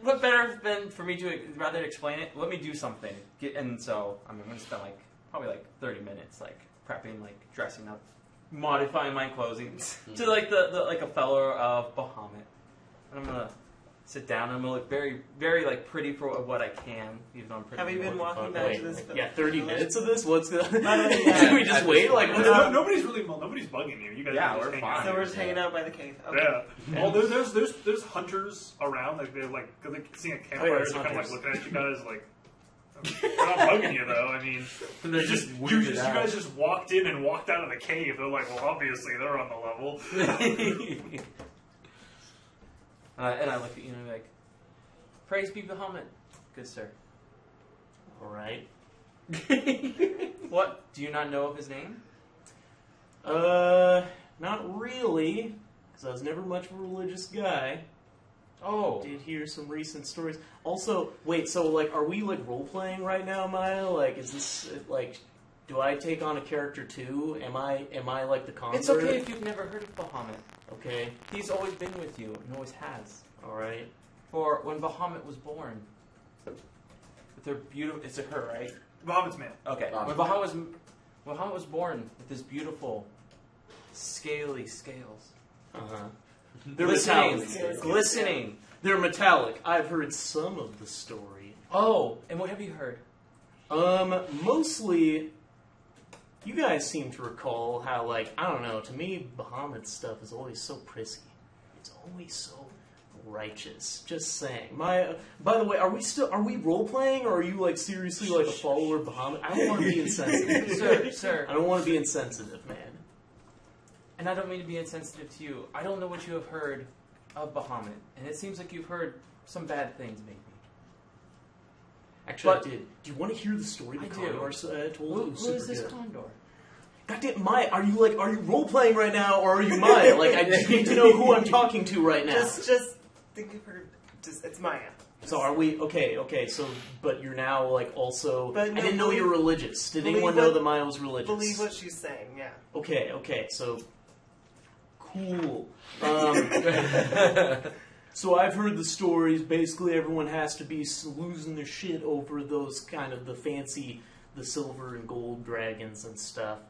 what better than for me to rather explain it? Let me do something. And so I'm going to spend probably 30 minutes prepping, dressing up, modifying my clothing to the a fellow of Bahamut. And I'm going to sit down and I'm going to look very, very pretty for what I can, even though I'm pretty. Have you been walking back to this? Yeah, 30 minutes of this? What's the? Should we just wait? Nobody's bugging you. You guys are we're fine. So we're just hanging out by the cave. Okay. Yeah. Well, there's hunters around. They're seeing a campfire. They're kind of looking at you guys they're not bugging you though. I mean, they're just you guys just walked in and walked out of the cave. They're well, obviously they're on the level. And I look at you and I'm praise be Bahamut, good sir. All right. What? Do you not know of his name? Not really, because I was never much of a religious guy. Oh. Did hear some recent stories. Also, wait, so, are we, role-playing right now, Maya? Is this, do I take on a character, too? Am I the convert? It's okay if you've never heard of Bahamut. Okay. He's always been with you, and always has. Alright. For when Bahamut was born, with her beautiful... It's a her, right? Bahamut's male. Okay. When Bahamut was born with his beautiful, scaly scales. Uh-huh. They're metallic. Glistening. They're metallic. I've heard some of the story. Oh, and what have you heard? Mostly you guys seem to recall how, like, I don't know, to me, Bahamut's stuff is always so prissy. It's always so righteous. Just saying. By the way, are we role playing, or are you like seriously like a follower of Bahamut? I don't want to be insensitive, sir. I don't want to be insensitive, man. And I don't mean to be insensitive to you. I don't know what you have heard of Bahamut, and it seems like you've heard some bad things, maybe. Actually, I did. Do you want to hear the story that Condor told? Who is this Condor? Goddamn, Maya, are you role playing right now, or are you Maya? Like, I just need to know who I'm talking to right now. Just think of her. It's Maya. So are we okay? So, but you're now like also. But no, I didn't know you're religious. Did anyone know that Maya was religious? Believe what she's saying. Yeah. Okay. So, cool. So I've heard the stories. Basically, everyone has to be losing their shit over those kind of the silver and gold dragons and stuff.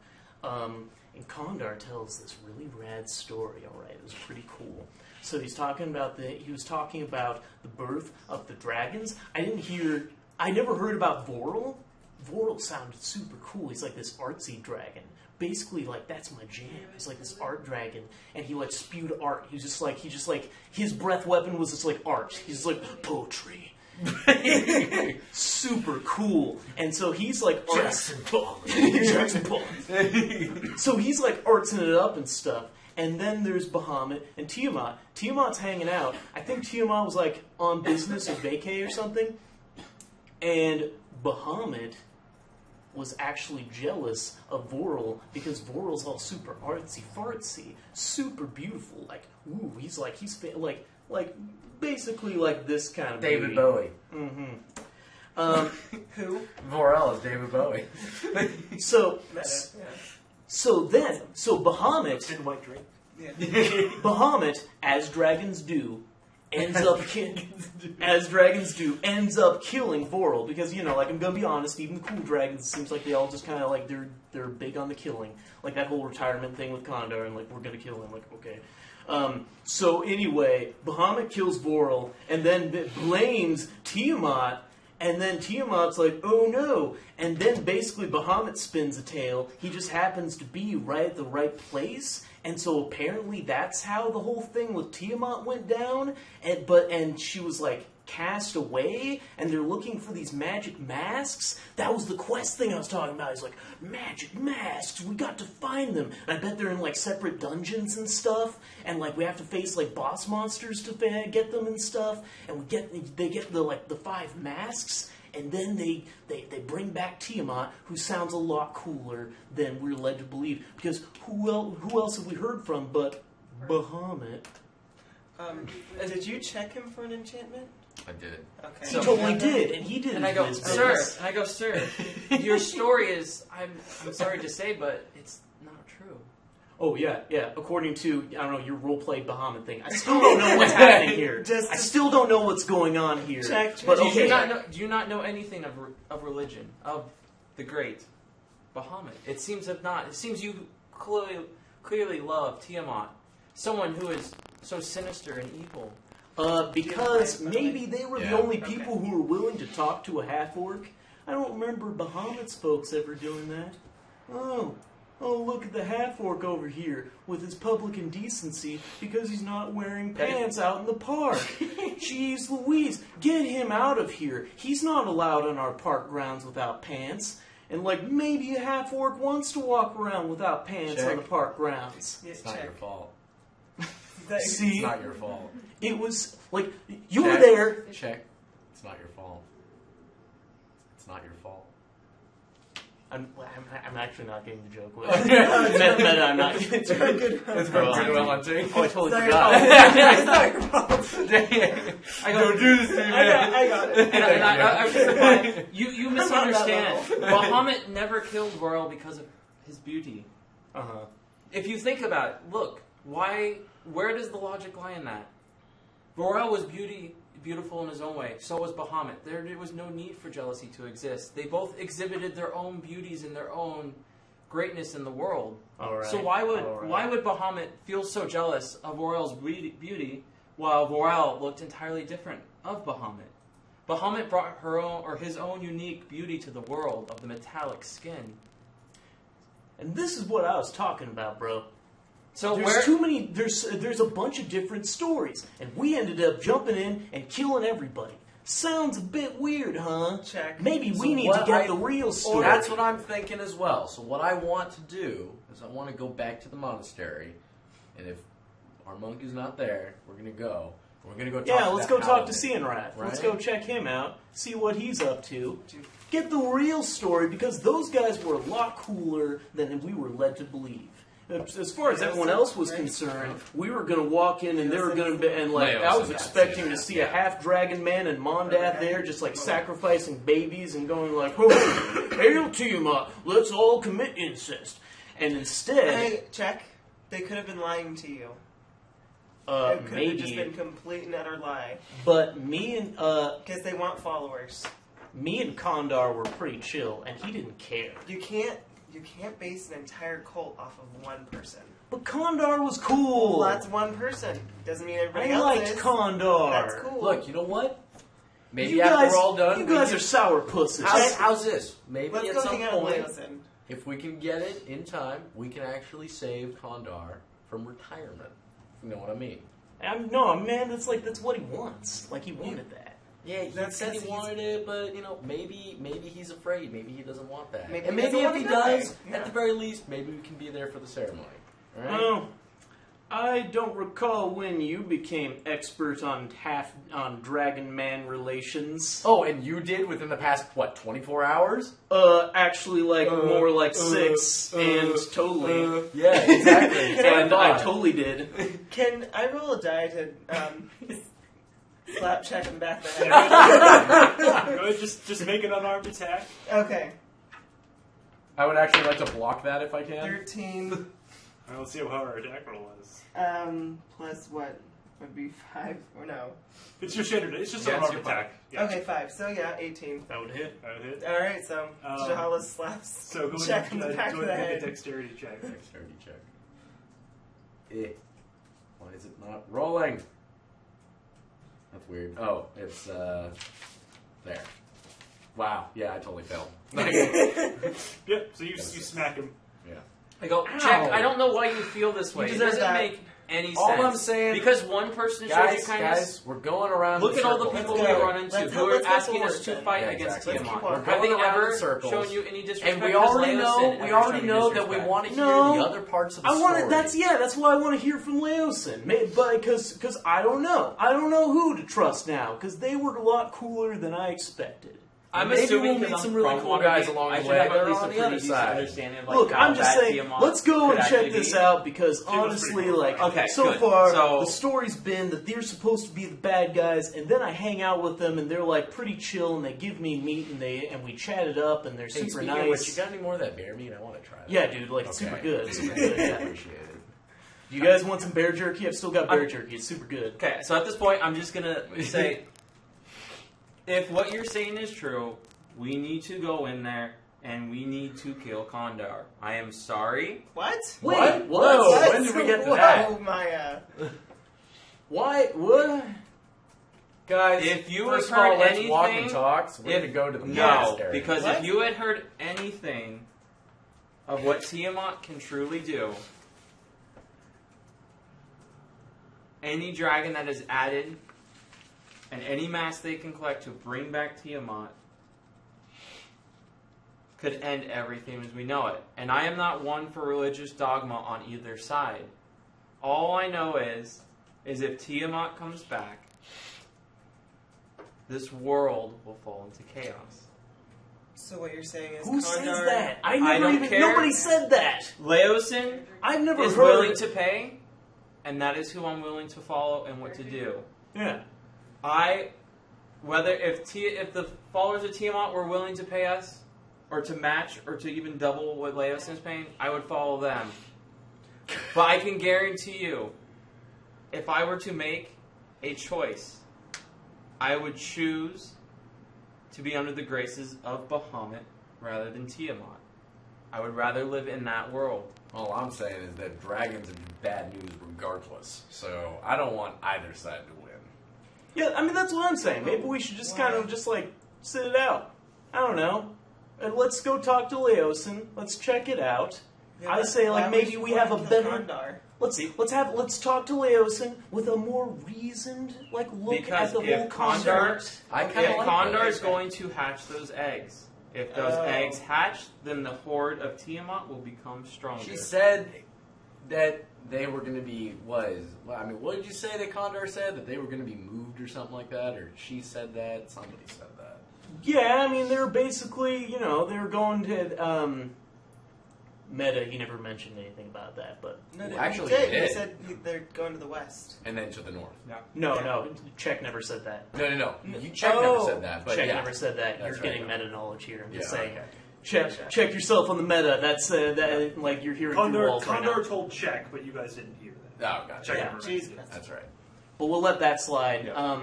And Condor tells this really rad story. All right, it was pretty cool. So he was talking about the birth of the dragons. I never heard about Vorel. Vorel sounded super cool. He's like this artsy dragon. Basically, like, that's my jam. He's like this art dragon, and he like spewed art. He just like his breath weapon was just like art. He's like poetry. Super cool. And so he's like Jackson Bond. So he's like artsing it up and stuff. And then there's Bahamut and Tiamat. Tiamat's hanging out. I think Tiamat was like on business or vacay or something. And Bahamut was actually jealous of Vorel because Vorel's all super artsy fartsy, super beautiful. Like, ooh, he's basically like this kind of David beauty. Bowie. Mm-hmm. Who? Vorel is David Bowie. So Bahamut. In white drink. Yeah. Bahamut, as dragons do, ends up killing Vorel because, you know, like, I'm gonna be honest, even the cool dragons, it seems like they all just kind of like they're big on the killing, like that whole retirement thing with Condor, and like, we're gonna kill him, like, okay. So anyway, Bahamut kills Vorel and then blames Tiamat. And then Tiamat's like, oh no. And then basically Bahamut spins a tale. He just happens to be right at the right place. And so apparently that's how the whole thing with Tiamat went down. And she was like cast away. And they're looking for these magic masks. That was the quest thing I was talking about. He's like, magic masks. We got to find them. And I bet they're in like separate dungeons and stuff. And like we have to face like boss monsters to get them and stuff. And they get the 5 masks. And then they bring back Tiamat, who sounds a lot cooler than we're led to believe. Because who else have we heard from but Bahamut? Did you check him for an enchantment? I did. Okay. He totally did, and he did. And I go, sir. Your story is, I'm sorry to say, but it's not true. Oh yeah. According to, I don't know, your role-play Bahamut thing, I still don't know what's happening here. I still don't know what's going on here. Check. But Do okay. you not know anything of religion, of the great Bahamut? It seems not. It seems you clearly love Tiamat, someone who is so sinister and evil. Because maybe they were the only people who were willing to talk to a half-orc. I don't remember Bahamut's folks ever doing that. Oh, look at the half-orc over here with his public indecency because he's not wearing pants out in the park. Jeez Louise, get him out of here. He's not allowed on our park grounds without pants. And, like, maybe a half-orc wants to walk around without pants on the park grounds. Yeah, It's not your fault. See? It's not your fault. It was, like, you were there. Check. It's not your fault. It's not your fault. I'm actually not getting the joke. Meta, I'm not getting the joke. It's going well hunting. Oh, I totally It's forgot. not your fault. I go, Don't do this to me, man. I got it. And I was just like, you misunderstand. Bahamut never killed Vorel because of his beauty. Uh-huh. If you think about it, look, where does the logic lie in that? Vorel was beautiful in his own way. So was Bahamut. There was no need for jealousy to exist. They both exhibited their own beauties and their own greatness in the world. All right. So why would Bahamut feel so jealous of Vorel's beauty while Vorel looked entirely different of Bahamut? Bahamut brought his own unique beauty to the world of the metallic skin. And this is what I was talking about, bro. So there's too many. There's a bunch of different stories, and we ended up jumping in and killing everybody. Sounds a bit weird, huh? Check. Maybe we need to get the real story. That's what I'm thinking as well. So what I want to do is I want to go back to the monastery, and if our monk is not there, we're gonna go. We're gonna go. Let's go talk to Cianrath. Right? Let's go check him out. See what he's up to. Get the real story, because those guys were a lot cooler than we were led to believe. As far as everyone else was concerned, we were going to walk in and they were going to be, and like I was expecting to see a half dragon man and Mondath there, just like sacrificing babies and going like, "Oh, hail Tiamat, let's all commit incest." And instead, hey, check. They could have been lying to you. It could have just been complete and utter lie. But me and because they want followers. Me and Kondar were pretty chill, and he didn't care. You can't base an entire cult off of one person. But Kondar was cool. Well, that's one person. Doesn't mean everybody else liked is. Kondar. That's cool. Look, you know what? Maybe after we're all done, you guys are sour pussies. How's this? Maybe Let's at go some hang out point, with Leosin. if we can get it in time, we can actually save Kondar from retirement. You know what I mean? No, man, that's what he wants. Like, he wanted that. Yeah, he said he wanted it, but maybe he's afraid. Maybe he doesn't want that. Maybe and maybe if he does, yeah. at the very least, maybe we can be there for the ceremony. All right? Oh, I don't recall when you became expert on dragon man relations. Oh, and you did within the past 24 hours? Actually, more like 6, and totally. Yeah, exactly. And I totally did. Can I roll a die to slap check him back the head? Go ahead, just make an unarmed attack. Okay. I would actually like to block that if I can. 13. All right, let's see how our attack roll is. Plus what would be 5 or no? It's your standard. It's just an unarmed attack. Yeah. Okay, 5. So yeah, 18. That would hit. That would hit. All right, so Jahala slaps. So go check ahead him the back of the make head. a dexterity check. Dexterity check. Why is it not rolling? That's weird. Oh, it's there. Wow. Yeah, I totally failed. Yep. So you smack him. Yeah. I go, check. I don't know why you feel this way. It doesn't make any sense. All I'm saying, because one person showed you kindness. Guys, we're going around. Look at all the people we run into who are asking us to fight against Tiamat. Have they ever shown you any disrespect? And we already know that we want to hear the other parts of the story. That's why I want to hear from Leosin. Because I don't know. I don't know who to trust now. Because they were a lot cooler than I expected. I'm Maybe assuming we'll meet some really cool guys along the way. I should have at least on a the other pretty decent side. understanding of Look, I'm just saying, Tiamat let's go and check this be. out, because honestly, so far, the story's been that they're supposed to be the bad guys, and then I hang out with them, and they're like pretty chill, and they give me meat, and we chat it up, and they're super nice. Which, you got any more of that bear meat? I want to try that. Yeah, dude, it's super good. Super good. I Yeah. appreciate it. You guys want some bear jerky? I've still got bear jerky. It's super good. Okay, so at this point, I'm just gonna say, if what you're saying is true, we need to go in there and we need to kill Kondar. I am sorry. What? Wait, what? Whoa, when did we get to that? Oh my. Why? What? Guys, if you first had of all, heard let's anything, walk and talk. So we're going to go to the No, monastery. because if you had heard anything of what Tiamat can truly do, any dragon that is added and any mass they can collect to bring back Tiamat could end everything as we know it. And I am not one for religious dogma on either side. All I know is if Tiamat comes back, this world will fall into chaos. So what you're saying is Who Kondar... says that? I don't care. Nobody said that. Leosin I've never is heard. willing to pay, and that is who I'm willing to follow and what to do. Yeah. If the followers of Tiamat were willing to pay us, or to match, or to even double what Leosin is paying, I would follow them. But I can guarantee you, if I were to make a choice, I would choose to be under the graces of Bahamut rather than Tiamat. I would rather live in that world. All I'm saying is that dragons are bad news regardless. So I don't want either side to win. Yeah, I mean, that's what I'm saying. Maybe we should just kind of just sit it out. I don't know. And let's go talk to Leosin. Let's check it out. Yeah, I say like maybe we have a better. Kondar. Let's talk to Leosin with a more reasoned look because at the whole concept. Kondar is going to hatch those eggs. If those eggs hatch, then the horde of Tiamat will become stronger. She said that they were going to be what did you say that Kondar said? That they were going to be moved or something like that? Or she said that? Somebody said that. Yeah, I mean, they were basically, they were going to, Meta, he never mentioned anything about that, but... No, actually, he he did. He said they're going to the west. And then to the north. No, Czech never said that. No. Czech never said that, but Czech never said that. You're getting meta knowledge here. I'm just saying. Okay. Check yourself on the meta. That's, like, you're hearing through walls right now. Kondar told Czech, but you guys didn't hear that. Oh, gotcha. Czech Jesus. That's right. But we'll let that slide. Yeah.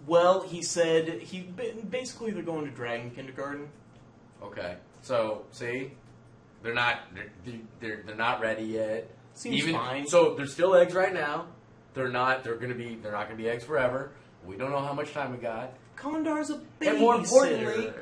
Well, he said basically they're going to Dragon Kindergarten. Okay. So, see? They're not ready yet. Seems fine. So there's still eggs right now. They're not going to be eggs forever. We don't know how much time we got. Kondar's a babysitter. And more importantly,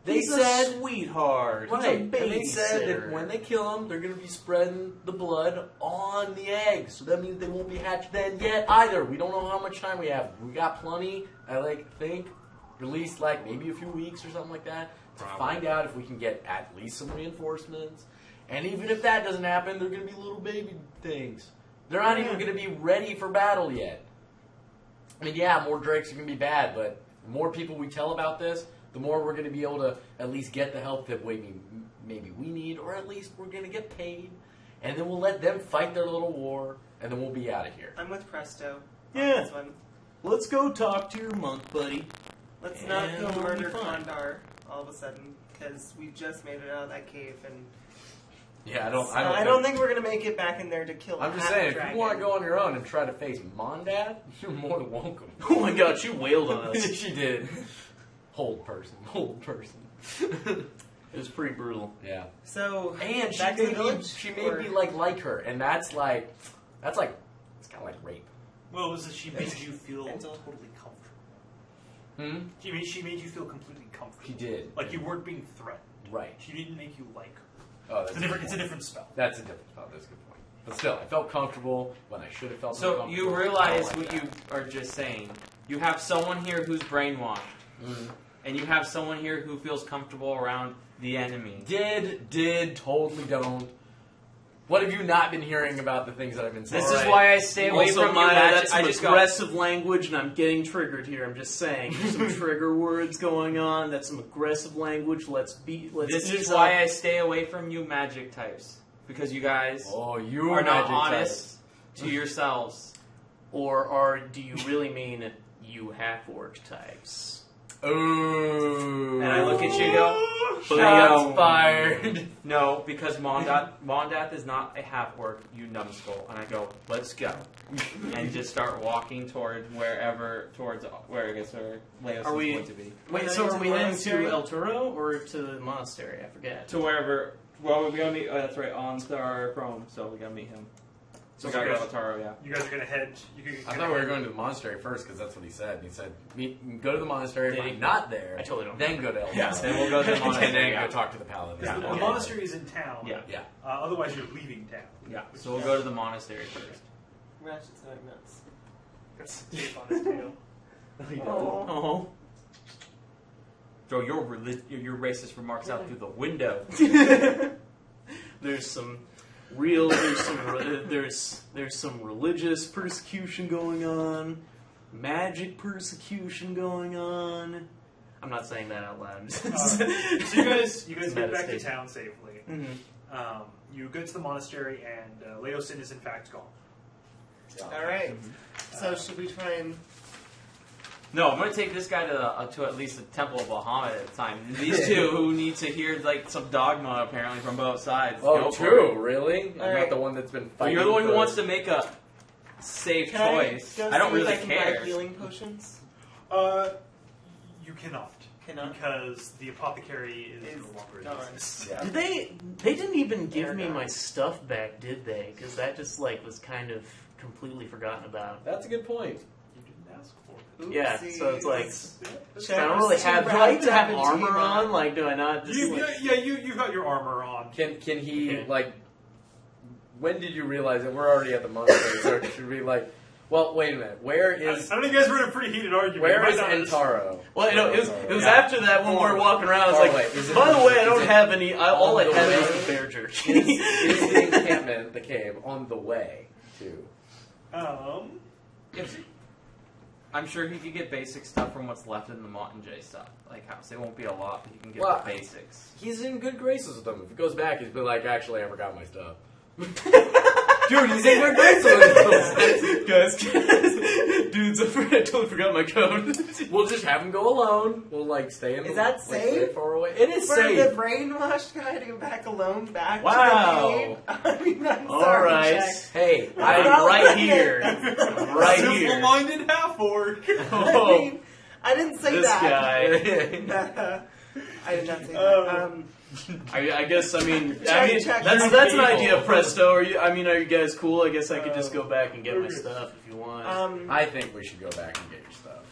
He's a sweetheart. Right. He's a And they said that babysitter. when they kill them, they're going to be spreading the blood on the eggs. So that means they won't be hatched then yet either. We don't know how much time we have. We got plenty. I think at least maybe a few weeks or something like that to find out if we can get at least some reinforcements. And even if that doesn't happen, they're going to be little baby things. They're not even going to be ready for battle yet. I mean, yeah, more drakes are going to be bad, but the more people we tell about this, the more we're going to be able to at least get the help that maybe we need, or at least we're going to get paid. And then we'll let them fight their little war, and then we'll be out of here. I'm with Presto. Yeah. This one. Let's go talk to your monk buddy. Let's not And go we'll murder be fine. Kondar all of a sudden, because we just made it out of that cave, and Yeah, I don't think we're gonna make it back in there to kill. I'm just half saying, the if you want to dragon. go on your own and try to face Mondat, you're more than welcome. Oh my god, she wailed on us. She did. Hold person. It was pretty brutal. Yeah. So And back to the she village. made me like her, and it's kind of like rape. Well, was it she made you feel Mental. totally comfortable? She made you feel completely comfortable. She did. Like you weren't being threatened. Right. She didn't make you like her. Oh, It's a different spell. That's a different spell. That's a good point. But still, I felt comfortable when I should have felt So uncomfortable. you realize I don't what like you are just saying. You have someone here who's brainwashed, and you have someone here who feels comfortable around the enemy. Did, totally don't. What have you not been hearing about the things that I've been saying? This is why I stay away Also, from you. Maya, Magic. that's some I just go. aggressive language, and I'm getting triggered here. I'm just saying, there's some trigger words going on. That's some aggressive language. Let's This ease is up. why I stay away from you, magic types, because you guys you are not magic honest types. to yourselves. Or do you really mean you half-orc types? Ooh. And I look at you and go, Shots fired. no, because Mondath is not a half-orc, you numbskull. And I go, let's go. And just start walking towards where I guess where Leos Are is we- going to be. Wait, so are we heading to El Toro or to the monastery? I forget. To wherever, well, we gotta meet, that's right, on Star Chrome, so we gotta meet him. So we gotta go to Taro, yeah. You guys are gonna head. I thought we were going to the monastery first because that's what he said. He said, go to the monastery. If I'm not there, I totally don't then go to El Yes, Toro. then we'll go to the And monastery. then yeah. go talk to the paladin. Yeah, the monastery is in town. Yeah. Yeah. Otherwise, you're leaving town. Yeah, so we'll go to the monastery first. Ratchet's going nuts. That's tape on his tail. Oh. Throw your racist remarks out through the window. There's some religious persecution going on, magic persecution going on. I'm not saying that out loud. So you guys get back to Meditate. town safely. Mhm. You go to the monastery, and Leosin is in fact gone. All right. So should we try and? No, I'm gonna take this guy to at least the Temple of Bahamut at a time. These two who need to hear like some dogma apparently from both sides. Oh, Go for true? it. Really? I'm Alright. not the one that's been But fighting. you're the one who for- wants to make a safe Can choice. I, go I don't see if really I can care. buy healing potions? You cannot. Cannot? Because the apothecary is no longer in Darn. business. Yeah. Did they didn't even give me Aragon. my stuff back, did they? Because that just was kind of completely forgotten about. That's a good point. ask for it. Yeah, so it's like, Check I don't really have. Do I even have armor on? Like, do I not? Just You got your armor on. Can he like? When did you realize that we're already at the monastery? So should we like? Well, wait a minute. Where is? I know you guys were in a pretty heated argument. Where is Entaro? Well, it was after that when we were walking around. I was like, by the way, I don't have any. All I have is the bear jerky. Is the encampment, the cave, on the way to? I'm sure he could get basic stuff from what's left in the Mott&J stuff, like house. It won't be a lot, but he can get the basics. He's in good graces with them. If he goes back, he's been like, actually, I forgot my stuff. Dude, he's in good graces with them. Guys, dudes, I totally forgot my code. We'll just have him go alone. We'll like stay in. Is that safe? Stay far away. It is For safe. the brainwashed guy to go back alone back Wow. to the cave? I mean, I'm All sorry, right. Jack. Hey, I'm right here. Right here. Simple-minded half-orc. Oh, I didn't say this that. guy. I did not say that. I guess. I mean, Check. that's an idea, Presto. Are you guys cool? I guess I could just go back and get my stuff if you want. I think we should go back and get your stuff.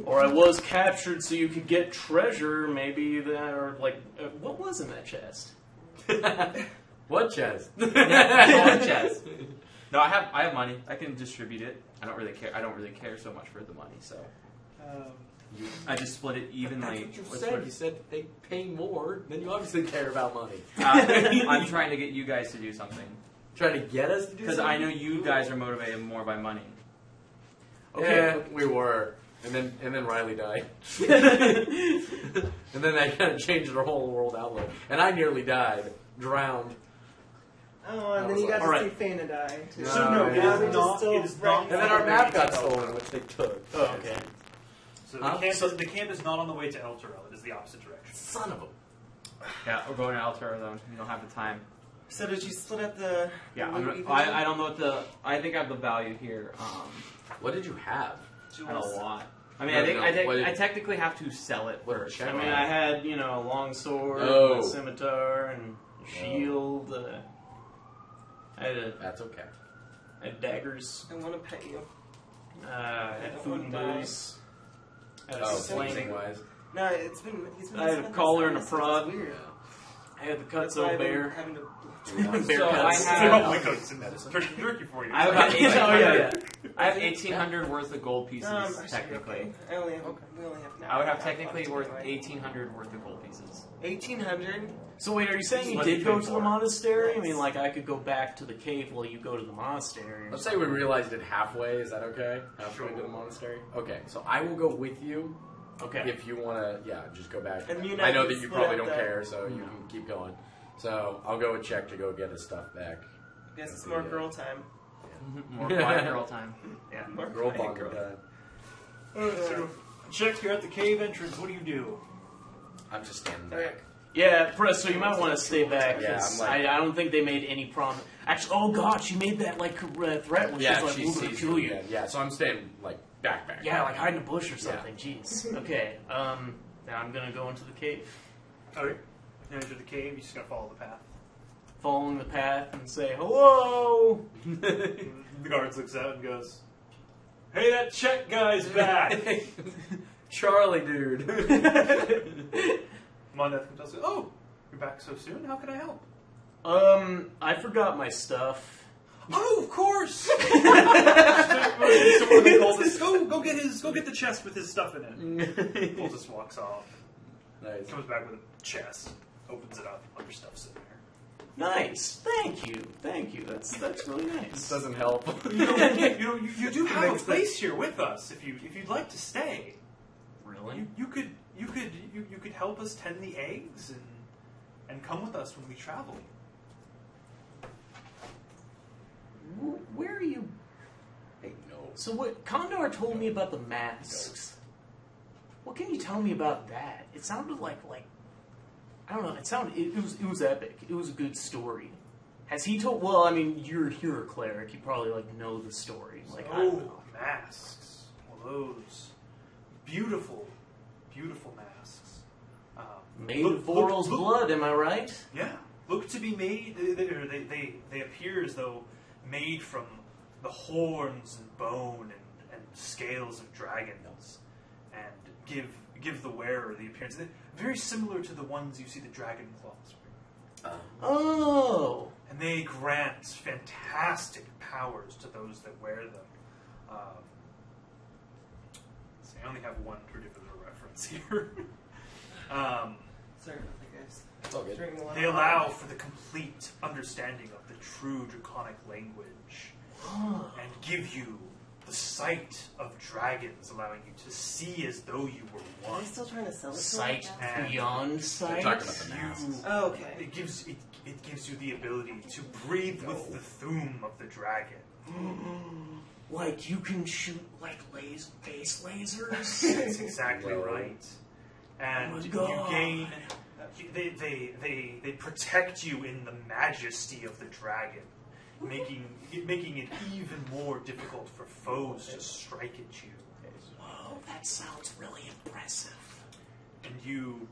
Or I was captured so you could get treasure. Maybe that, or like, what was in that chest? What chest? Yeah, chest. No, I have money. I can distribute it. I don't really care so much for the money, so I just split it evenly. You said they pay more. Then you obviously care about money. I'm trying to get you guys to do something. Trying to get us to do something? Because I know you guys are motivated more by money. Okay, yeah, we were. And then Riley died. And then that kind of changed our whole world outlook. And I nearly died. Drowned. Oh, and then you got to see Fana die, too. So no, it is not. And then our map got stolen, which they took. Oh, okay. So the camp is not on the way to El Torel. It is the opposite direction. Son of a... Yeah, we're going to Altera though. You don't have the time. So did you split up the... Yeah, I don't know what the... I think I have the value here. What did you have? I had a lot. I mean, I technically have to sell it first. I mean, I had, a long sword, a scimitar, and a shield. That's okay. I had daggers. I want to pay you. I had food and booze. I had a sling wise. No, he's been. I had a collar and a prod. Weird. I had the Cutso bear. Having to bear so cuts. I have Turkey for you. I have about 1,800. I have 1,800 worth of gold pieces technically. I only have. We only have. I would have technically worth 1,800 worth of gold pieces. 1,800. So wait, are you saying you did go to the monastery? I mean, like I could go back to the cave while you go to the monastery. Let's say we realized it halfway. Is that okay? Halfway to the monastery. Okay, so I will go with you. Okay. If you want to, just go back. And I know that you probably don't care, so you can keep going. So I'll go with Check to go get his stuff back. Guess it's more girl time. More quiet girl time. Yeah, more girl bonding time. So, Check, you're at the cave entrance. What do you do? I'm just standing back. Yeah, Presto, you might want to stay back. Yeah, I don't think they made any promise. Actually, oh god, she made that threat when she was like, "We're gonna kill you." Yeah, so I'm staying back. Yeah, like hide in a bush or something. Jeez. Okay. Now I'm gonna go into the cave. Okay. You enter the cave. You just gotta follow the path. Following the path and say hello. The guards looks out and goes, "Hey, that Check guy's back." Charlie, dude. Mondeath comes out and says, "Oh, you're back so soon? How can I help?" I forgot my stuff. Oh, of course. So go get the chest with his stuff in it. Paul just walks off. Nice. Comes back with a chest, opens it up, all your stuff's in there. Nice. Thank you. That's really nice. This doesn't help. You do have a place here with us if you'd like to stay. Really? You could help us tend the eggs and come with us when we travel. Where are you? Hey, no. So what? Condor told me about the masks. What can you tell me about that? It sounded like I don't know. It was epic. It was a good story. Has he told? Well, I mean, you're a cleric. You probably know the story. I don't know. Masks. Well, those beautiful masks. Made of Voral's blood. Am I right? Yeah. Look to be made. They appear as though made from the horns and bone and scales of dragons, and give the wearer the appearance. They're very similar to the ones you see the dragon claws wear. Oh. And they grant fantastic powers to those that wear them. So I only have one particular reference here. Sorry about that, guys. It's all good. They allow for the complete understanding of the true draconic language and give you the sight of dragons, allowing you to see as though you were Are one. they still trying to sell it to Sight And beyond sight. Talking about the masks. Oh, okay. It gives you the ability to breathe with the thume of the dragon. Like you can shoot like face lasers. That's exactly Whoa. right. And Oh my you God. gain. They protect you in the majesty of the dragon, making it even more difficult for foes to strike at you. Whoa, that sounds really impressive. And you,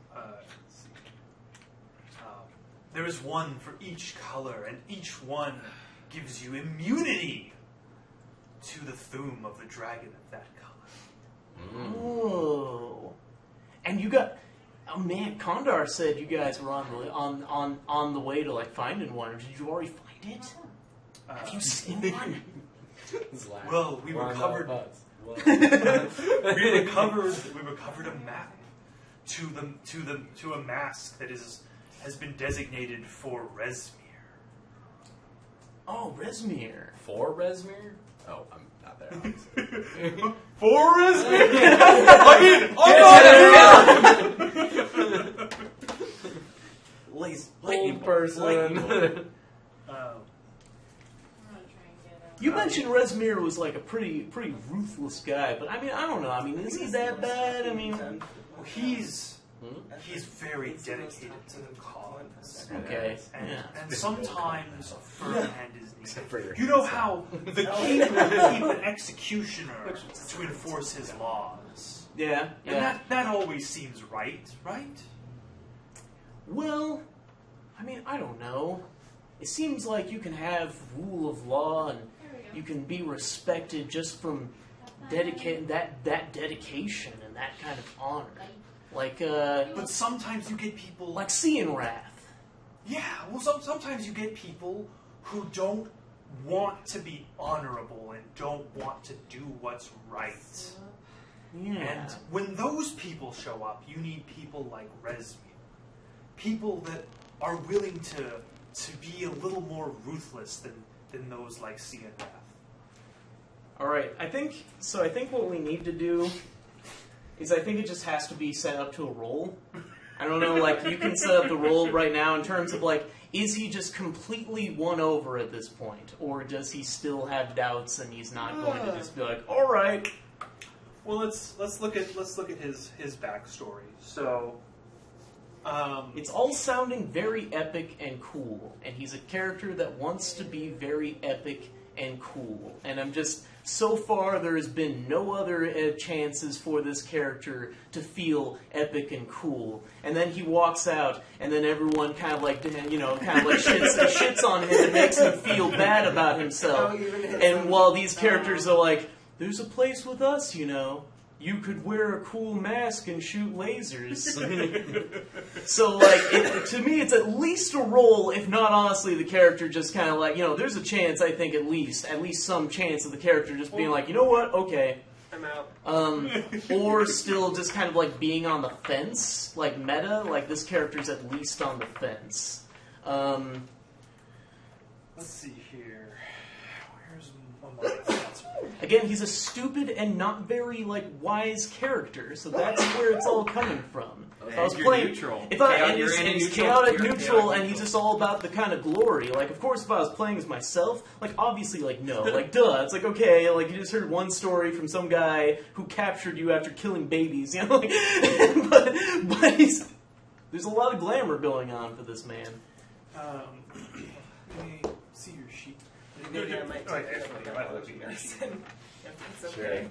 there is one for each color, and each one gives you immunity to the thume of the dragon of that color. Oh, and you got. Oh man, Kondar said you guys were on the way to like finding one. Did you already find it? Have you seen one? Well, we recovered a map to a mask that has been designated for Resmir. Oh, Resmir. For Resmir? Oh, I'm not there. obviously. For Resmir? Lightning person. You mentioned Resmir was like a pretty ruthless guy, but I mean, I don't know. I mean, is he that bad? I mean, He's very dedicated to the cause. okay, And, yeah. and sometimes a firm hand is Except for your needed. You know hands. how the king will keep an executioner to enforce his laws. Yeah, And yeah. that always seems right? Well, I mean, I don't know. It seems like you can have rule of law and you can be respected just from dedicating that dedication and that kind of honor. Like, But sometimes you get people like seeing Wrath. Yeah, well, sometimes you get people who don't want to be honorable and don't want to do what's right. Yeah. And when those people show up, you need people like Resmir. People that are willing to be a little more ruthless than those like Sienrath. All right, I think what we need to do is I think it just has to be set up to a roll. I don't know, like, you can set up the roll right now in terms of, like, is he just completely won over at this point? Or does he still have doubts and he's not going to just be like, all right. Well, let's look at his backstory. So, It's all sounding very epic and cool, and he's a character that wants to be very epic and cool. And I'm just, so far there has been no other chances for this character to feel epic and cool. And then he walks out, and then everyone kind of like, shits on him and makes him feel bad about himself. And while these characters are like, there's a place with us, you know. You could wear a cool mask and shoot lasers. So, like, to me, it's at least a roll, if not, honestly, the character just kind of like, there's a chance, I think, at least some chance of the character just being like, you know what, okay. I'm out. Or still just kind of, like, being on the fence, like, meta, like, this character's at least on the fence. let's see here. Where's my thoughts? Again, he's a stupid and not very, like, wise character, so that's where it's all coming from. If I was playing, neutral. He's chaotic neutral, and he's just all about the kind of glory. Like, of course, if I was playing as myself, like, obviously, like, no, like, duh. It's like, okay, like, you just heard one story from some guy who captured you after killing babies, like, but there's a lot of glamour going on for this man. Let me see your sheet. Maybe I might take it up with you guys. If that's okay.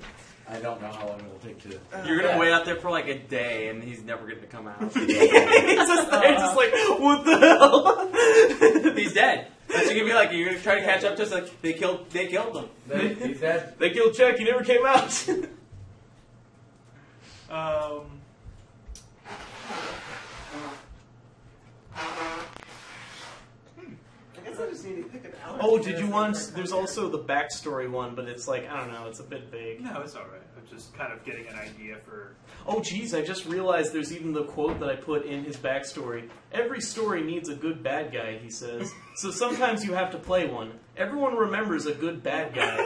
I don't know how long it will take to. You're gonna wait out there for like a day, and he's never gonna come out. He's just there, just like, what the hell? He's dead. That's gonna be like you're gonna try to catch up to us. Like they killed him. He's dead. They killed Chuck. He never came out. I guess I just need to pick an hour. Oh, did you want? There's also the backstory one, but it's like I don't know. It's a bit vague. No, it's all right. I'm just kind of getting an idea for. Oh, geez, I just realized there's even the quote that I put in his backstory. Every story needs a good bad guy, he says. So sometimes you have to play one. Everyone remembers a good bad guy.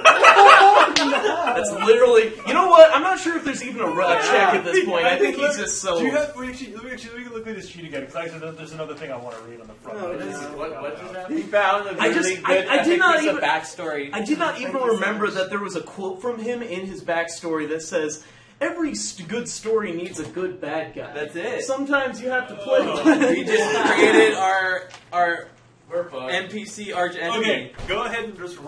That's literally... You know what? I'm not sure if there's even a check at this point. I think he's just so... Do you have... Let me look at this sheet again, because there's another thing I want to read on the front. What just happened? He found a really good I did not piece of even... backstory. I did not even remember that there was a quote from him in his backstory that says... Every good story needs a good bad guy. That's it. Sometimes you have to play one. We just created our NPC arch enemy. Okay, go ahead and just